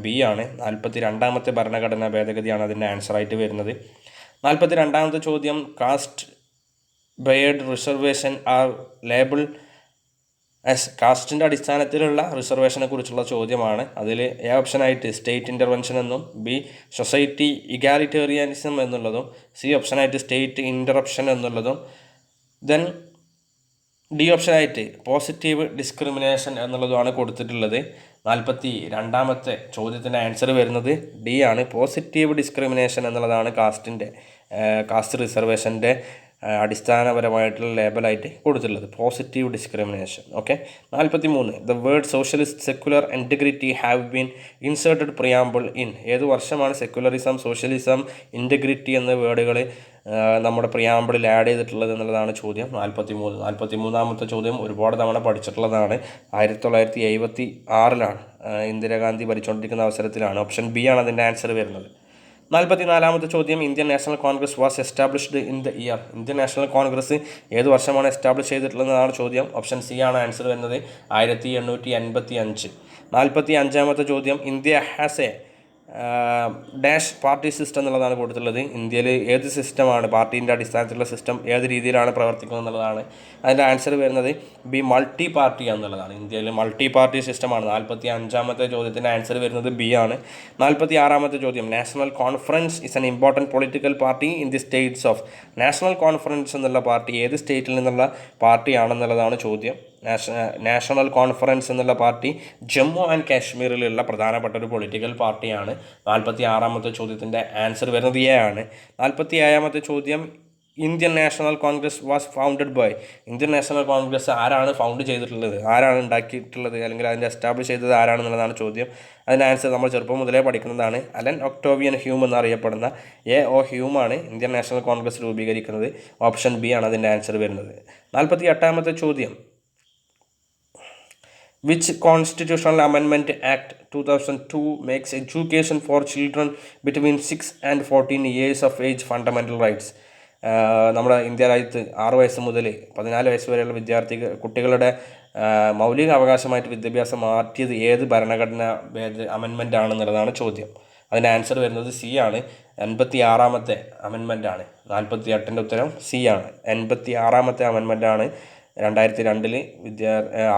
ബി ആണ്, 42-ാമത്തെ ഭരണഘടനാ ഭേദഗതിയാണ് അതിൻ്റെ ആൻസറായിട്ട് വരുന്നത്. 42-ാമത്തെ ചോദ്യം, caste based reservation are labelled as. കാസ്റ്റിൻ്റെ അടിസ്ഥാനത്തിലുള്ള റിസർവേഷനെ കുറിച്ചുള്ള ചോദ്യമാണ്. അതിൽ എ ഓപ്ഷനായിട്ട് സ്റ്റേറ്റ് ഇൻ്റർവെൻഷൻ എന്നും ബി സൊസൈറ്റി ഇഗാലിറ്റേറിയനിസം എന്നുള്ളതും സി ഓപ്ഷനായിട്ട് സ്റ്റേറ്റ് ഇൻ്ററപ്ഷൻ എന്നുള്ളതും ദെൻ ഡി ഓപ്ഷനായിട്ട് പോസിറ്റീവ് ഡിസ്ക്രിമിനേഷൻ എന്നുള്ളതുമാണ് കൊടുത്തിട്ടുള്ളത്. 42ാമത്തെ ചോദ്യത്തിൻ്റെ ആൻസർ വരുന്നത് ഡി ആണ്. പോസിറ്റീവ് ഡിസ്ക്രിമിനേഷൻ എന്നുള്ളതാണ് കാസ്റ്റ് റിസർവേഷൻ്റെ അടിസ്ഥാനപരമായിട്ടുള്ള ലേബലായിട്ട് കൊടുത്തിട്ടുള്ളത്, positive discrimination. Okay. 43 the word socialist secular integrity have been inserted preamble in. ഏത് വർഷമാണ് സെക്കുലറിസം, സോഷ്യലിസം, ഇൻറ്റഗ്രിറ്റി എന്ന വേർഡുകൾ നമ്മുടെ പ്രിയാമ്പിളിൽ ആഡ് ചെയ്തിട്ടുള്ളത് എന്നുള്ളതാണ് ചോദ്യം. 43ാമത്തെ ചോദ്യം ഒരുപാട് തവണ പഠിച്ചിട്ടുള്ളതാണ്. 1976 ഇന്ദിരാഗാന്ധി ഭരിച്ചുകൊണ്ടിരിക്കുന്ന അവസരത്തിലാണ്. ഓപ്ഷൻ ബി ആണ് അതിൻ്റെ ആൻസർ വരുന്നത്. 44ാമത്തെ ചോദ്യം Indian National Congress was established in the year. Indian National Congress ഏത് വർഷമാണ് എസ്റ്റാബ്ലിഷ് ചെയ്തിട്ടുള്ളതെന്നാണ് ചോദ്യം. ഓപ്ഷൻ സി ആണ് ആൻസർ വരുന്നത്, 1885. 45ാമത്തെ ചോദ്യം India has A dash party system എന്നുള്ളതാണ് കൊടുത്തിട്ടുള്ളത്. ഇന്ത്യയിൽ ഏത് സിസ്റ്റമാണ്, പാർട്ടീൻ്റെ അടിസ്ഥാനത്തിലുള്ള സിസ്റ്റം ഏത് രീതിയിലാണ് പ്രവർത്തിക്കുന്നത് എന്നുള്ളതാണ്. അതിൻ്റെ ആൻസർ വരുന്നത് ബി, മൾട്ടി പാർട്ടി എന്നുള്ളതാണ്. ഇന്ത്യയിൽ മൾട്ടി പാർട്ടി സിസ്റ്റമാണ്. 45ാമത്തെ ചോദ്യത്തിൻ്റെ ആൻസർ വരുന്നത് ബി ആണ്. 46ാമത്തെ ചോദ്യം national conference is an important political party in the States of. National conference എന്നുള്ള പാർട്ടി ഏത് സ്റ്റേറ്റിൽ നിന്നുള്ള പാർട്ടിയാണെന്നുള്ളതാണ് ചോദ്യം. നാഷണൽ കോൺഫറൻസ് എന്നുള്ള പാർട്ടി ജമ്മു ആൻഡ് കാശ്മീരിലുള്ള പ്രധാനപ്പെട്ട ഒരു പൊളിറ്റിക്കൽ പാർട്ടിയാണ്. 46ാമത്തെ ചോദ്യത്തിൻ്റെ ആൻസർ വരുന്നത് എ ആണ്. 47ാമത്തെ ചോദ്യം Indian National Congress was founded by. Indian National Congress ആരാണ് ഫൗണ്ട് ചെയ്തിട്ടുള്ളത്, ആരാണ് ഉണ്ടാക്കിയിട്ടുള്ളത്, അല്ലെങ്കിൽ അതിൻ്റെ എസ്റ്റാബ്ലിഷ് ചെയ്തത് ആരാണെന്നുള്ളതാണ് ചോദ്യം. അതിൻ്റെ ആൻസർ നമ്മൾ ചെറുപ്പം മുതലേ പഠിക്കുന്നതാണ്. അലൻ ഒക്ടോവിയൻ ഹ്യൂം എന്നറിയപ്പെടുന്ന ഹ്യൂമാണ് ഇന്ത്യൻ നാഷണൽ കോൺഗ്രസ് രൂപീകരിക്കുന്നത്. ഓപ്ഷൻ ബി ആണ് അതിൻ്റെ ആൻസർ വരുന്നത്. 48ാമത്തെ ചോദ്യം Which Constitutional Amendment Act 2002 makes education for children between 6 and 14 years of age fundamental rights? നമ്മുടെ ഇന്ത്യ രാജ്യത്ത് 6 വയസ്സ് മുതൽ 14 വയസ്സ് വരെയുള്ള കുട്ടികളുടെ മൗലിക അവകാശമായിട്ട് വിദ്യാഭ്യാസം മാറ്റിയത് ഏത് ഭരണഘടന അമെൻമെൻ്റ് ആണെന്നുള്ളതാണ് ചോദ്യം. അതിൻ്റെ ആൻസർ വരുന്നത് സി ആണ്, 86ാമത്തെ അമെൻമെൻ്റ് ആണ്. 48ൻ്റെ ഉത്തരം സി ആണ്. 86ാമത്തെ അമെൻമെൻ്റ് ആണ് 2002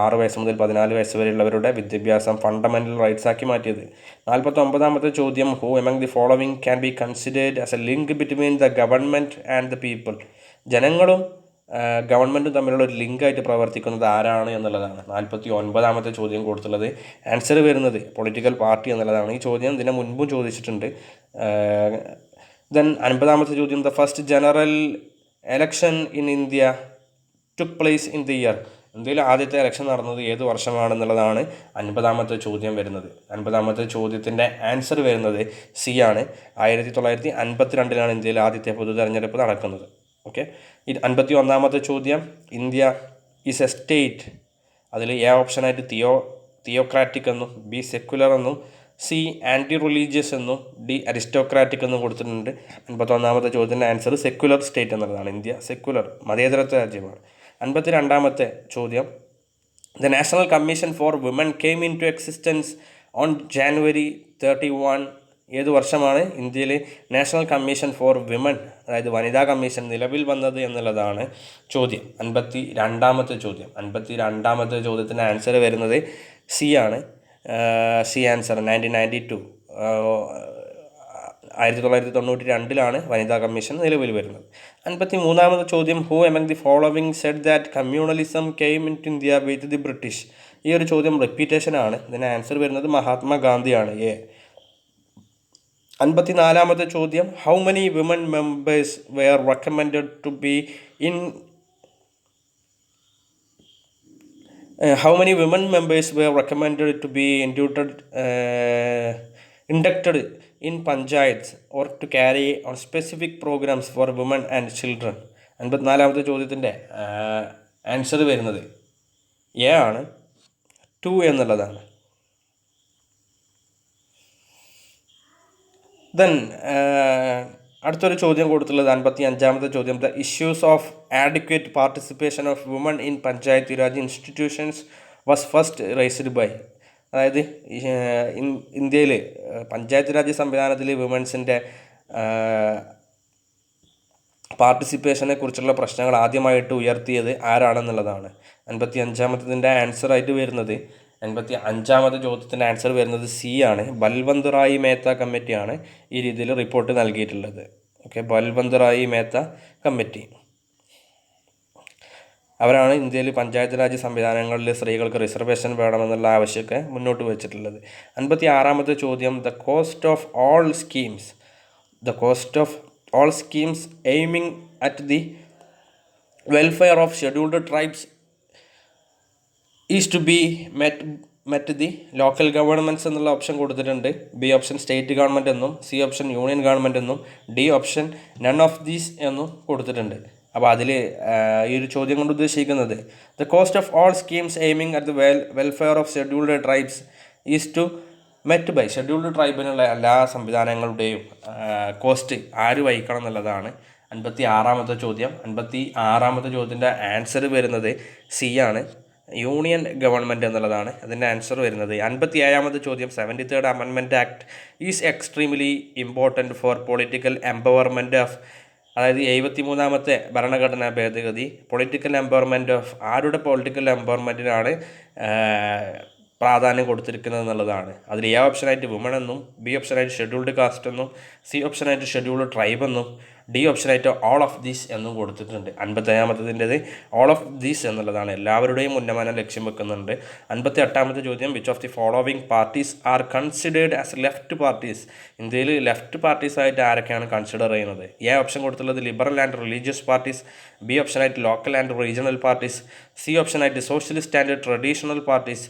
6 വയസ്സ് മുതൽ 14 വയസ്സ് വരെയുള്ളവരുടെ വിദ്യാഭ്യാസം ഫണ്ടമെൻ്റൽ റൈറ്റ്സ് ആക്കി മാറ്റിയത്. 49ാമത്തെ ചോദ്യം who among the following can be considered as A link between the government and the people. ജനങ്ങളും ഗവൺമെൻറ്റും തമ്മിലുള്ള ഒരു ലിങ്കായിട്ട് പ്രവർത്തിക്കുന്നത് ആരാണ് എന്നുള്ളതാണ്. 49ാമത്തെ ചോദ്യം കൊടുത്തുള്ളത്. ആൻസർ വരുന്നത് പൊളിറ്റിക്കൽ പാർട്ടി എന്നുള്ളതാണ്. ഈ ചോദ്യം ഇതിന് മുൻപും ചോദിച്ചിട്ടുണ്ട്. ദെൻ 50ാമത്തെ ചോദ്യം the first general election in India took place in the year. ഇന്ത്യയിൽ ആദ്യത്തെ ഇലക്ഷൻ നടന്നത് ഏത് വർഷമാണെന്നുള്ളതാണ് 50ാമത്തെ ചോദ്യം വരുന്നത്. 50ാമത്തെ ചോദ്യത്തിൻ്റെ ആൻസർ വരുന്നത് സി ആണ്. 1952 ഇന്ത്യയിൽ ആദ്യത്തെ പൊതു തെരഞ്ഞെടുപ്പ് നടക്കുന്നത്. ഓക്കെ. 51ാമത്തെ ചോദ്യം ഇന്ത്യ ഈസ് എ സ്റ്റേറ്റ്. അതിൽ എ ഓപ്ഷനായിട്ട് തിയോക്രാറ്റിക് എന്നും, ബി സെക്കുലർ എന്നും, സി ആൻറ്റി റിലീജിയസ് എന്നും, ഡി അരിസ്റ്റോക്രാറ്റിക് എന്നും കൊടുത്തിട്ടുണ്ട്. 51ാമത്തെ ചോദ്യത്തിൻ്റെ ആൻസർ സെക്കുലർ സ്റ്റേറ്റ് എന്നുള്ളതാണ്. ഇന്ത്യ സെക്കുലർ മതേതരത്വ രാജ്യമാണ്. 52ാമത്തെ ചോദ്യം the National commission for Women came in to existence on January 31. ഏത് വർഷമാണ് ഇന്ത്യയിൽ നാഷണൽ കമ്മീഷൻ ഫോർ വിമൻ, അതായത് വനിതാ കമ്മീഷൻ നിലവിൽ വന്നത് എന്നുള്ളതാണ് ചോദ്യം. 52ാമത്തെ ചോദ്യം. 52ാമത്തെ ചോദ്യത്തിൻ്റെ ആൻസർ വരുന്നത് സി ആണ്. C answer 1992. 1992 വനിതാ കമ്മീഷൻ നിലവിൽ വരുന്നത്. 53ാമത്തെ ചോദ്യം who among the following said that communalism came in to India with the British. ഈ ഒരു ചോദ്യം റിപ്പീറ്റേഷൻ ആണ്. ഇതിന് ആൻസർ വരുന്നത് മഹാത്മാഗാന്ധിയാണ്, എ. 54ാമത്തെ ചോദ്യം how many women members were recommended to be in inducted in panchayats or to carry on specific programs for women and children. 54ാമത്തെ ചോദ്യത്തിൻ്റെ answer വരുന്നത് എ ആണ്, 2 എന്നുള്ളതാണ്. ദെൻ അടുത്തൊരു ചോദ്യം കൊടുത്തുള്ളത് 55ാമത്തെ ചോദ്യം the issues of adequate participation of woman in panchayat raj institutions was first raised by. അതായത് ഇന്ത്യയിൽ പഞ്ചായത്ത് രാജ് സംവിധാനത്തിൽ വിമൻസിൻ്റെ പാർട്ടിസിപ്പേഷനെ കുറിച്ചുള്ള പ്രശ്നങ്ങൾ ആദ്യമായിട്ട് ഉയർത്തിയത് ആരാണെന്നുള്ളതാണ്. 55ാമത്തതിൻ്റെ ആൻസറായിട്ട് വരുന്നത് 55ാമത്തെ ചോദ്യത്തിൻ്റെ ആൻസർ വരുന്നത് സി ആണ്. ബൽവന്ത് റായ് മേത്ത കമ്മിറ്റിയാണ് ഈ രീതിയിൽ റിപ്പോർട്ട് നൽകിയിട്ടുള്ളത്. Okay, Balwant Rai Mehta committee. അവരാണ് ഇന്ത്യയിൽ പഞ്ചായത്ത് രാജ് സംവിധാനങ്ങളിൽ സ്ത്രീകൾക്ക് റിസർവേഷൻ വേണമെന്നുള്ള ആവശ്യമൊക്കെ മുന്നോട്ട് വെച്ചിട്ടുള്ളത്. 56-ാമത്തെ ചോദ്യം, the cost of all schemes aiming at the welfare of scheduled tribes is to be met the local governments എന്നുള്ള ഓപ്ഷൻ കൊടുത്തിട്ടുണ്ട്. ബി ഓപ്ഷൻ സ്റ്റേറ്റ് ഗവൺമെൻറ് എന്നും, സി ഓപ്ഷൻ യൂണിയൻ ഗവൺമെൻറ് എന്നും, D option none of these എന്നും കൊടുത്തിട്ടുണ്ട്. അപ്പോൾ അതിൽ ഈ ഒരു ചോദ്യം കൊണ്ട് ഉദ്ദേശിക്കുന്നത് the cost of all schemes aiming at the welfare of scheduled tribes is to met by scheduled ട്രൈബിനുള്ള എല്ലാ സംവിധാനങ്ങളുടെയും കോസ്റ്റ് ആര് വഹിക്കണം എന്നുള്ളതാണ് 56-ാമത്തെ ചോദ്യം. 56-ാമത്തെ ചോദ്യത്തിൻ്റെ ആൻസർ വരുന്നത് സി ആണ്, യൂണിയൻ ഗവൺമെൻറ് എന്നുള്ളതാണ് അതിൻ്റെ ആൻസർ വരുന്നത്. 57-ാമത്തെ ചോദ്യം, 73rd amendment act is extremely important for political empowerment of, അതായത് 73-ാമത്തെ ഭരണഘടനാ ഭേദഗതി പൊളിറ്റിക്കൽ എംപവർമെൻറ്റ് ഓഫ് ആരുടെ പൊളിറ്റിക്കൽ എംപവർമെൻറ്റിനാണ് പ്രാധാന്യം കൊടുത്തിരിക്കുന്നത് എന്നുള്ളതാണ്. അതിൽ എ ഓപ്ഷനായിട്ട് വുമൺ എന്നും, ബി ഓപ്ഷനായിട്ട് ഷെഡ്യൂൾഡ് കാസ്റ്റ് എന്നും, സി ഓപ്ഷനായിട്ട് ഷെഡ്യൂൾഡ് ട്രൈബ് എന്നും, ഡി ഓപ്ഷനായിട്ട് ഓൾ ഓഫ് ദീസ് എന്നും കൊടുത്തിട്ടുണ്ട്. 55-ാമത്തതിൻ്റെത് ഓൾ ഓഫ് ദീസ് എന്നുള്ളതാണ്, എല്ലാവരുടെയും ഉന്നമനം ലക്ഷ്യം വെക്കുന്നുണ്ട്. 58-ാമത്തെ ചോദ്യം, which of the following parties are considered as left parties, ഇന്ത്യയിൽ ലെഫ്റ്റ് പാർട്ടീസ് ആയിട്ട് ആരൊക്കെയാണ് കൺസിഡർ ചെയ്യുന്നത്? എ ഓപ്ഷൻ കൊടുത്തുള്ളത് liberal and religious parties, B ഓപ്ഷനായിട്ട് local and regional parties, C ഓപ്ഷനായിട്ട് socialist and traditional parties,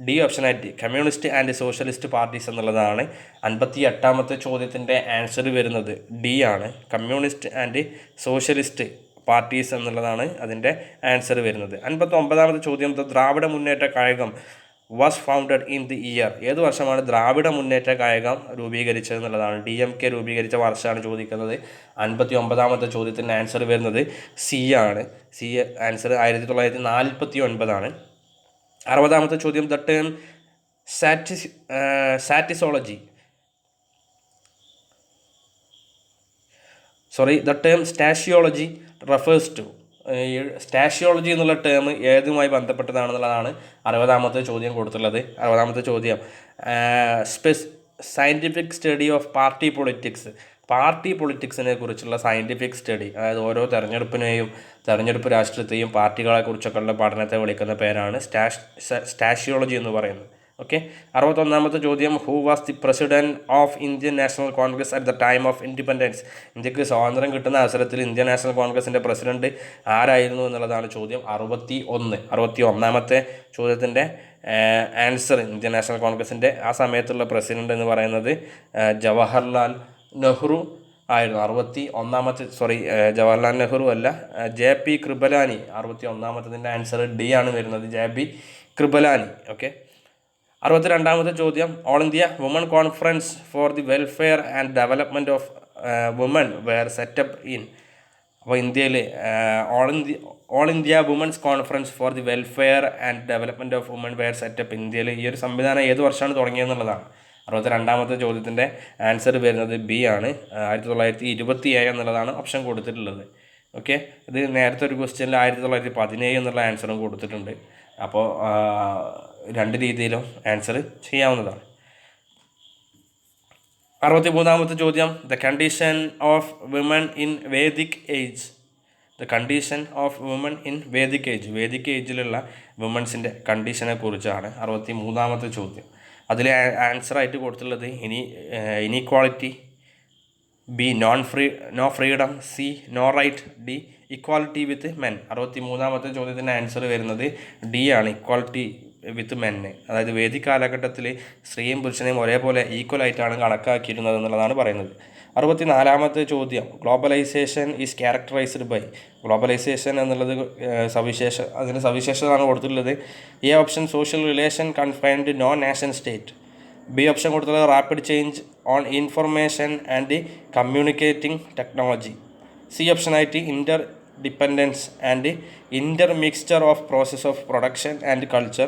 D ഓപ്ഷനായിട്ട് കമ്മ്യൂണിസ്റ്റ് ആൻഡ് സോഷ്യലിസ്റ്റ് പാർട്ടീസ് എന്നുള്ളതാണ്. 58-ാമത്തെ ചോദ്യത്തിൻ്റെ ആൻസർ വരുന്നത് ഡി ആണ്, കമ്മ്യൂണിസ്റ്റ് ആൻഡ് സോഷ്യലിസ്റ്റ് പാർട്ടീസ് എന്നുള്ളതാണ് അതിൻ്റെ ആൻസർ വരുന്നത്. 59-ാമത്തെ ചോദ്യം, the Dravida Munnetra Kazhagam was founded in the year, ഏത് വർഷമാണ് ദ്രാവിഡ മുന്നേറ്റ കഴകം രൂപീകരിച്ചത് എന്നുള്ളതാണ്. DMK രൂപീകരിച്ച വർഷമാണ് ചോദിക്കുന്നത്. 59-ാമത്തെ ചോദ്യത്തിൻ്റെ ആൻസർ വരുന്നത് സി ആണ്, സി ആൻസർ 1949 ആണ്. 60-ാമത്തെ ചോദ്യം, ദ ടേം സ്റ്റാഷ്യോളജി റെഫേഴ്സ് ടു, സ്റ്റാഷ്യോളജി എന്നുള്ള ടേം ഏതുമായി ബന്ധപ്പെട്ടതാണെന്നുള്ളതാണ് 60-ാമത്തെ ചോദ്യം കൊടുത്തുള്ളത്. 60-ാമത്തെ ചോദ്യം, സയൻറ്റിഫിക് സ്റ്റഡി ഓഫ് പാർട്ടി പൊളിറ്റിക്സിനെ കുറിച്ചുള്ള സയൻറ്റിഫിക് സ്റ്റഡി, അതായത് ഓരോ തെരഞ്ഞെടുപ്പ് രാഷ്ട്രീയത്തെയും പാർട്ടികളെക്കുറിച്ചൊക്കെയുള്ള പഠനത്തെ വിളിക്കുന്ന പേരാണ് സ്റ്റാഷ്യോളജി എന്ന് പറയുന്നത്. ഓക്കെ. 61-ാമത്തെ ചോദ്യം, who was the president of Indian National Congress at the time of independence, ഇന്ത്യക്ക് സ്വാതന്ത്ര്യം കിട്ടുന്ന അവസരത്തിൽ ഇന്ത്യൻ നാഷണൽ കോൺഗ്രസിൻ്റെ പ്രസിഡന്റ് ആരായിരുന്നു എന്നുള്ളതാണ് ചോദ്യം. 61-ാമത്തെ ചോദ്യത്തിൻ്റെ ആൻസർ, ഇന്ത്യൻ നാഷണൽ കോൺഗ്രസിൻ്റെ ആ സമയത്തുള്ള പ്രസിഡന്റ് എന്ന് പറയുന്നത് ജവഹർലാൽ നെഹ്റു ആയിരുന്നു. 61-ാമത്തെ ജവഹർലാൽ നെഹ്റു അല്ല, JP കൃപലാനി. 61-ാമത്തതിൻ്റെ ആൻസർ ഡി ആണ് വരുന്നത്, JP കൃപലാനി. ഓക്കെ. 62-ാമത്തെ ചോദ്യം, All India Woman Conference for the welfare and development of woman were set up in, അപ്പോൾ ഇന്ത്യയിൽ All India Women's Conference for the welfare and development of woman were set up, ഇന്ത്യയിൽ ഈ ഒരു സംവിധാനം ഏത് വർഷമാണ് തുടങ്ങിയതെന്നുള്ളതാണ്. 62-ാമത്തെ ചോദ്യത്തിൻ്റെ ആൻസർ വരുന്നത് ബി ആണ്, 1927 എന്നുള്ളതാണ് ഓപ്ഷൻ കൊടുത്തിട്ടുള്ളത്. ഓക്കെ. ഇത് നേരത്തെ ഒരു ക്വസ്റ്റ്യനിൽ 1917 എന്നുള്ള ആൻസറും കൊടുത്തിട്ടുണ്ട്. അപ്പോൾ രണ്ട് രീതിയിലും ആൻസർ ചെയ്യാവുന്നതാണ്. 63-ാമത്തെ ചോദ്യം, the condition of women in Vedic age, Vedic ഏജിലുള്ള വിമൻസിൻ്റെ കണ്ടീഷനെ കുറിച്ചാണ് 63-ാമത്തെ ചോദ്യം. അതിൽ ആൻസറായിട്ട് കൊടുത്തുള്ളത് inequality, B no freedom, C no right, D equality with men. 63-ാമത്തെ ചോദ്യത്തിൻ്റെ ആൻസർ വരുന്നത് ഡി ആണ്, ഇക്വാലിറ്റി വിത്ത് മെന്ന്. അതായത് വേദിക് കാലഘട്ടത്തിൽ സ്ത്രീയും പുരുഷനെയും ഒരേപോലെ ഈക്വലായിട്ടാണ് കണക്കാക്കിയിരുന്നത് എന്നുള്ളതാണ് പറയുന്നത്. 64-ാമത്തെ ചോദ്യം, globalisation is characterised by, globalisation എന്നുള്ളത് അതിന് സവിശേഷതയാണ് കൊടുത്തിട്ടുള്ളത്. A option social relation confined no nation state, B option കൊടുത്തുള്ളത് rapid change on information and communicating technology, C ഓപ്ഷനായിട്ട് interdependence and intermixture of process of production and culture,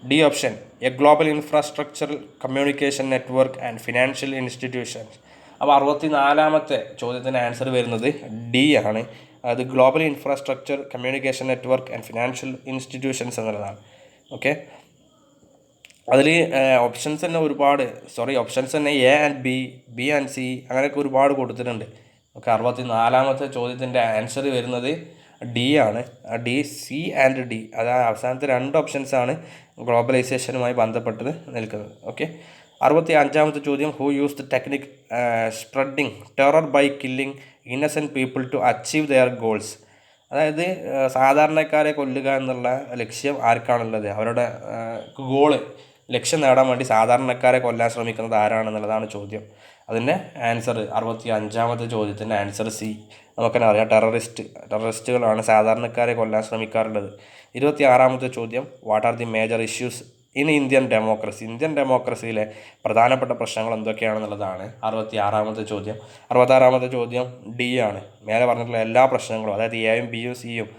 D option a global infrastructure communication network and financial institutions. അപ്പോൾ 64-ാമത്തെ ചോദ്യത്തിൻ്റെ answer വരുന്നത് D ആണ്, അത് global infrastructure communication network and financial institutions എന്നുള്ളതാണ്. Okay. അതിൽ options തന്നെ A and B and C അങ്ങനെയൊക്കെ ഒരുപാട് കൊടുത്തിട്ടുണ്ട്. ഓക്കെ. 64-ാമത്തെ ചോദ്യത്തിൻ്റെ ആൻസർ വരുന്നത് ഡി ആണ്. ഡി, സി ആൻഡ് ഡി, അതായത് അവസാനത്തെ 2 ഓപ്ഷൻസാണ് ഗ്ലോബലൈസേഷനുമായി ബന്ധപ്പെട്ട് നിൽക്കുന്നത്. ഓക്കെ. 65-ാമത്തെ ചോദ്യം, who use the technique spreading terror by killing innocent people to achieve their goals. അതായത് സാധാരണക്കാരെ കൊല്ലുക എന്നുള്ള ലക്ഷ്യം ആർക്കാണുള്ളത്, അവരുടെ ഗോള് ലക്ഷ്യം നേടാൻ വേണ്ടി സാധാരണക്കാരെ കൊല്ലാൻ ശ്രമിക്കുന്നത് ആരാണെന്നുള്ളതാണ് ചോദ്യം. അതിൻ്റെ ആൻസർ 65-ാമത്തെ ചോദ്യത്തിൻ്റെ ആൻസർ സി. നമുക്കെന്നെ അറിയാം, ടെററിസ്റ്റുകളാണ് സാധാരണക്കാരെ കൊല്ലാൻ ശ്രമിക്കാറുള്ളത്. 26-ാമത്തെ ചോദ്യം, what are the major issues in Indian ഡെമോക്രസിയിലെ പ്രധാനപ്പെട്ട പ്രശ്നങ്ങൾ എന്തൊക്കെയാണെന്നുള്ളതാണ് 66-ാമത്തെ ചോദ്യം. 66-ാമത്തെ ചോദ്യം ഡി ആണ്. മേലെ പറഞ്ഞിട്ടുള്ള എല്ലാ പ്രശ്നങ്ങളും, അതായത് എയും ബിയും സിയും,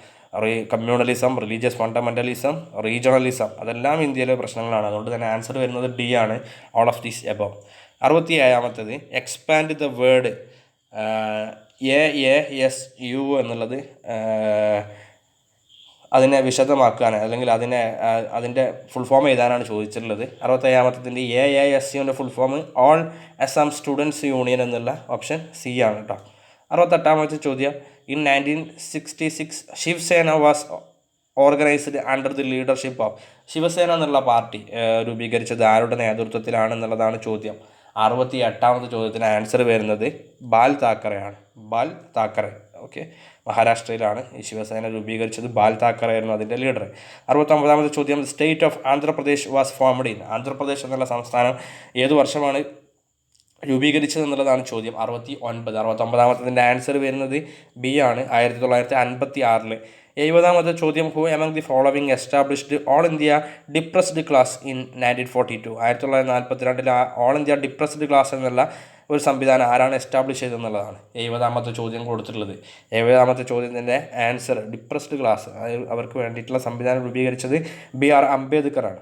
കമ്മ്യൂണലിസം, റിലീജിയസ് ഫണ്ടമെൻ്റലിസം, റീജിയണലിസം, അതെല്ലാം ഇന്ത്യയിലെ പ്രശ്നങ്ങളാണ്. അതുകൊണ്ട് തന്നെ ആൻസർ വരുന്നത് ഡി ആണ്, ഓൾ ഓഫ് ദീസ് എബവ്. 67-ാമത്തേത്, എക്സ്പാൻഡ് ദ വേർഡ് AASU എന്നുള്ളത് അതിനെ വിശദമാക്കാൻ, അല്ലെങ്കിൽ അതിൻ്റെ ഫുൾ ഫോം എഴുതാനാണ് ചോദിച്ചിട്ടുള്ളത്. 67-ാമത്തതിൻ്റെ AASUവിൻ്റെ full form all Assam students union എന്നുള്ള ഓപ്ഷൻ സി ആണ് കേട്ടോ. 68-ാമത്തെ ചോദ്യം, in 1966 Shiv Sena was organised under the leadership of. Shiv Sena എന്നുള്ള പാർട്ടി രൂപീകരിച്ചത് ആരുടെ നേതൃത്വത്തിലാണെന്നുള്ളതാണ് ചോദ്യം. 68-ാമത്തെ ചോദ്യത്തിന് ആൻസർ വരുന്നത് ബാൽ താക്കറെയാണ്. ബാൽ താക്കറെ. ഓക്കെ. മഹാരാഷ്ട്രയിലാണ് ഈ ശിവസേന രൂപീകരിച്ചത്. ബാൽ താക്കറെ ആയിരുന്നു അതിൻ്റെ ലീഡർ. 69-ാമത്തെ ചോദ്യം, state of Andhra Pradesh was formed in. Andhra Pradesh എന്നുള്ള സംസ്ഥാനം ഏത് വർഷമാണ് രൂപീകരിച്ചത് എന്നുള്ളതാണ് ചോദ്യം. 69-ാമത്തതിൻ്റെ ആൻസർ വരുന്നത് ബി ആണ്, 1956. 70-ാമത്തെ ചോദ്യം, who among the following established all India depressed class in 1942. 1942 all India depressed class എന്നുള്ള ഒരു സംവിധാനം ആരാണ് എസ്റ്റാബ്ലിഷ് ചെയ്തതെന്നുള്ളതാണ് 70-ാമത്തെ ചോദ്യം കൊടുത്തിട്ടുള്ളത്. 70-ാമത്തെ ചോദ്യത്തിൻ്റെ ആൻസർ ഡിപ്രസ്ഡ് ക്ലാസ്, അവർക്ക് വേണ്ടിയിട്ടുള്ള സംവിധാനം രൂപീകരിച്ചത് BR അംബേദ്കർ ആണ്.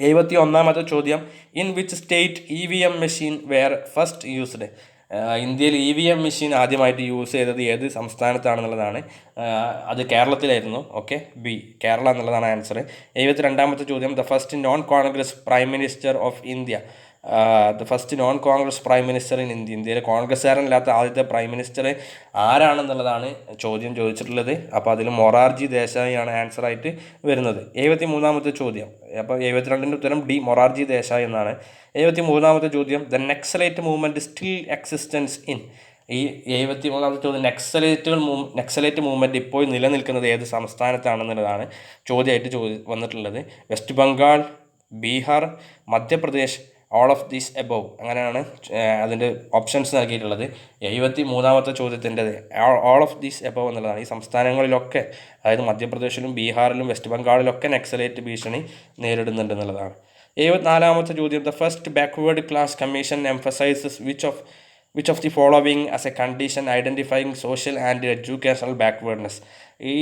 71-ാമത്തെ ചോദ്യം, in which state EVM machine were first used. ഇന്ത്യയിൽ EVM മെഷീൻ ആദ്യമായിട്ട് യൂസ് ചെയ്തത് ഏത് സംസ്ഥാനത്താണെന്നുള്ളതാണ്. അത് കേരളത്തിലായിരുന്നു. ഓക്കെ, ബി, കേരള എന്നുള്ളതാണ് ആൻസർ. 72-ാമത്തെ ചോദ്യം, the first non Congress prime minister of India. The first non Congress prime minister in India. ഇന്ത്യയിൽ കോൺഗ്രസ്സുകാരനില്ലാത്ത ആദ്യത്തെ പ്രൈം മിനിസ്റ്റർ ആരാണെന്നുള്ളതാണ് ചോദ്യം ചോദിച്ചിട്ടുള്ളത്. അപ്പോൾ അതിൽ മൊറാർജി ദേശായി ആണ് ആൻസറായിട്ട് വരുന്നത്. 73-ാമത്തെ ചോദ്യം, അപ്പോൾ 72-ൻ്റെ ഉത്തരം ഡി, മൊറാർജി ദേശായി എന്നാണ്. 73-ാമത്തെ ചോദ്യം, the Naxalite movement still existence in. ഈ 73-ാമത്തെ ചോദ്യം, നക്സലൈറ്റ് മൂവ്മെൻറ്റ് ഇപ്പോൾ നിലനിൽക്കുന്നത് ഏത് സംസ്ഥാനത്താണെന്നുള്ളതാണ് ചോദ്യമായിട്ട് വന്നിട്ടുള്ളത്. West Bengal, Bihar, Madhya Pradesh, all of these above, അങ്ങനെയാണ് അതിൻ്റെ ഓപ്ഷൻസ് നൽകിയിട്ടുള്ളത്. 73-ാമത്തെ ചോദ്യത്തിൻ്റെത് ഓൾ ഓഫ് ദീസ് എബവ് എന്നുള്ളതാണ്. ഈ സംസ്ഥാനങ്ങളിലൊക്കെ, അതായത് മധ്യപ്രദേശിലും ബീഹാറിലും വെസ്റ്റ് ബംഗാളിലൊക്കെ നക്സലൈറ്റ് ഭീഷണി നേരിടുന്നുണ്ട് എന്നുള്ളതാണ്. 74-ാമത്തെ ചോദ്യം, the first backward class commission emphasises which of the following as A condition identifying social and educational backwardness. ഈ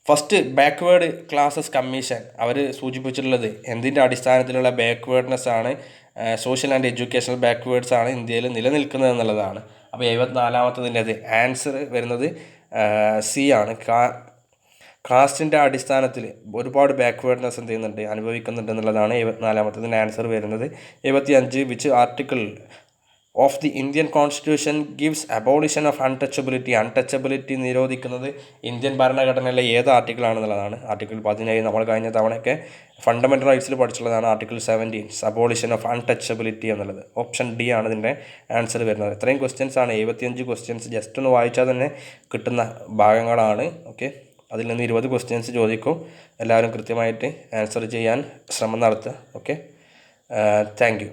ഫസ്റ്റ് ബാക്ക്വേർഡ് ക്ലാസസ് കമ്മീഷൻ അവർ സൂചിപ്പിച്ചിട്ടുള്ളത് എന്തിൻ്റെ അടിസ്ഥാനത്തിലുള്ള ബാക്ക്വേർഡ്നെസ് ആണ്, സോഷ്യൽ ആൻഡ് എഡ്യൂക്കേഷണൽ ബാക്ക്വേർഡ്സ് ആണ് ഇന്ത്യയിൽ നിലനിൽക്കുന്നത് എന്നുള്ളതാണ്. അപ്പോൾ 74-ാമത്തതിൻ്റെ ആൻസർ വരുന്നത് സി ആണ്. കാസ്റ്റിൻ്റെ അടിസ്ഥാനത്തിൽ ഒരുപാട് ബാക്ക്വേർഡ്നെസ് എന്ത് ചെയ്യുന്നുണ്ട്, അനുഭവിക്കുന്നുണ്ട് എന്നുള്ളതാണ് 74-ാമത്തതിൻ്റെ ആൻസർ വരുന്നത്. 75, which article of the Indian constitution gives abolition of untouchability നിരോധിക്കുന്നത് ഇന്ത്യൻ ഭരണഘടനയിലെ ഏത് ആർട്ടിക്കിളാണെന്നുള്ളതാണ്. ആർട്ടിക്കിൾ 17 നമ്മൾ കഴിഞ്ഞ തവണയൊക്കെ ഫണ്ടമെൻ്റൽ റൈറ്റ്സിൽ പഠിച്ചിട്ടുള്ളതാണ്. ആർട്ടിക്കിൾ 17, അബോളിഷൻ ഓഫ് അൺടച്ചബിലിറ്റി എന്നുള്ളത്. ഓപ്ഷൻ ഡി ആണ് ഇതിൻ്റെ ആൻസർ വരുന്നത്. ഇത്രയും ക്വസ്റ്റ്യൻസ് ആണ്, 75 ക്വസ്റ്റ്യൻസ്. ജസ്റ്റ് ഒന്ന് വായിച്ചാൽ തന്നെ കിട്ടുന്ന ഭാഗങ്ങളാണ്. ഓക്കെ, അതിൽ നിന്ന് 20 ക്വസ്റ്റ്യൻസ് ചോദിക്കും. എല്ലാവരും കൃത്യമായിട്ട് ആൻസർ ചെയ്യാൻ ശ്രമം നടത്തുക. Okay, thank you.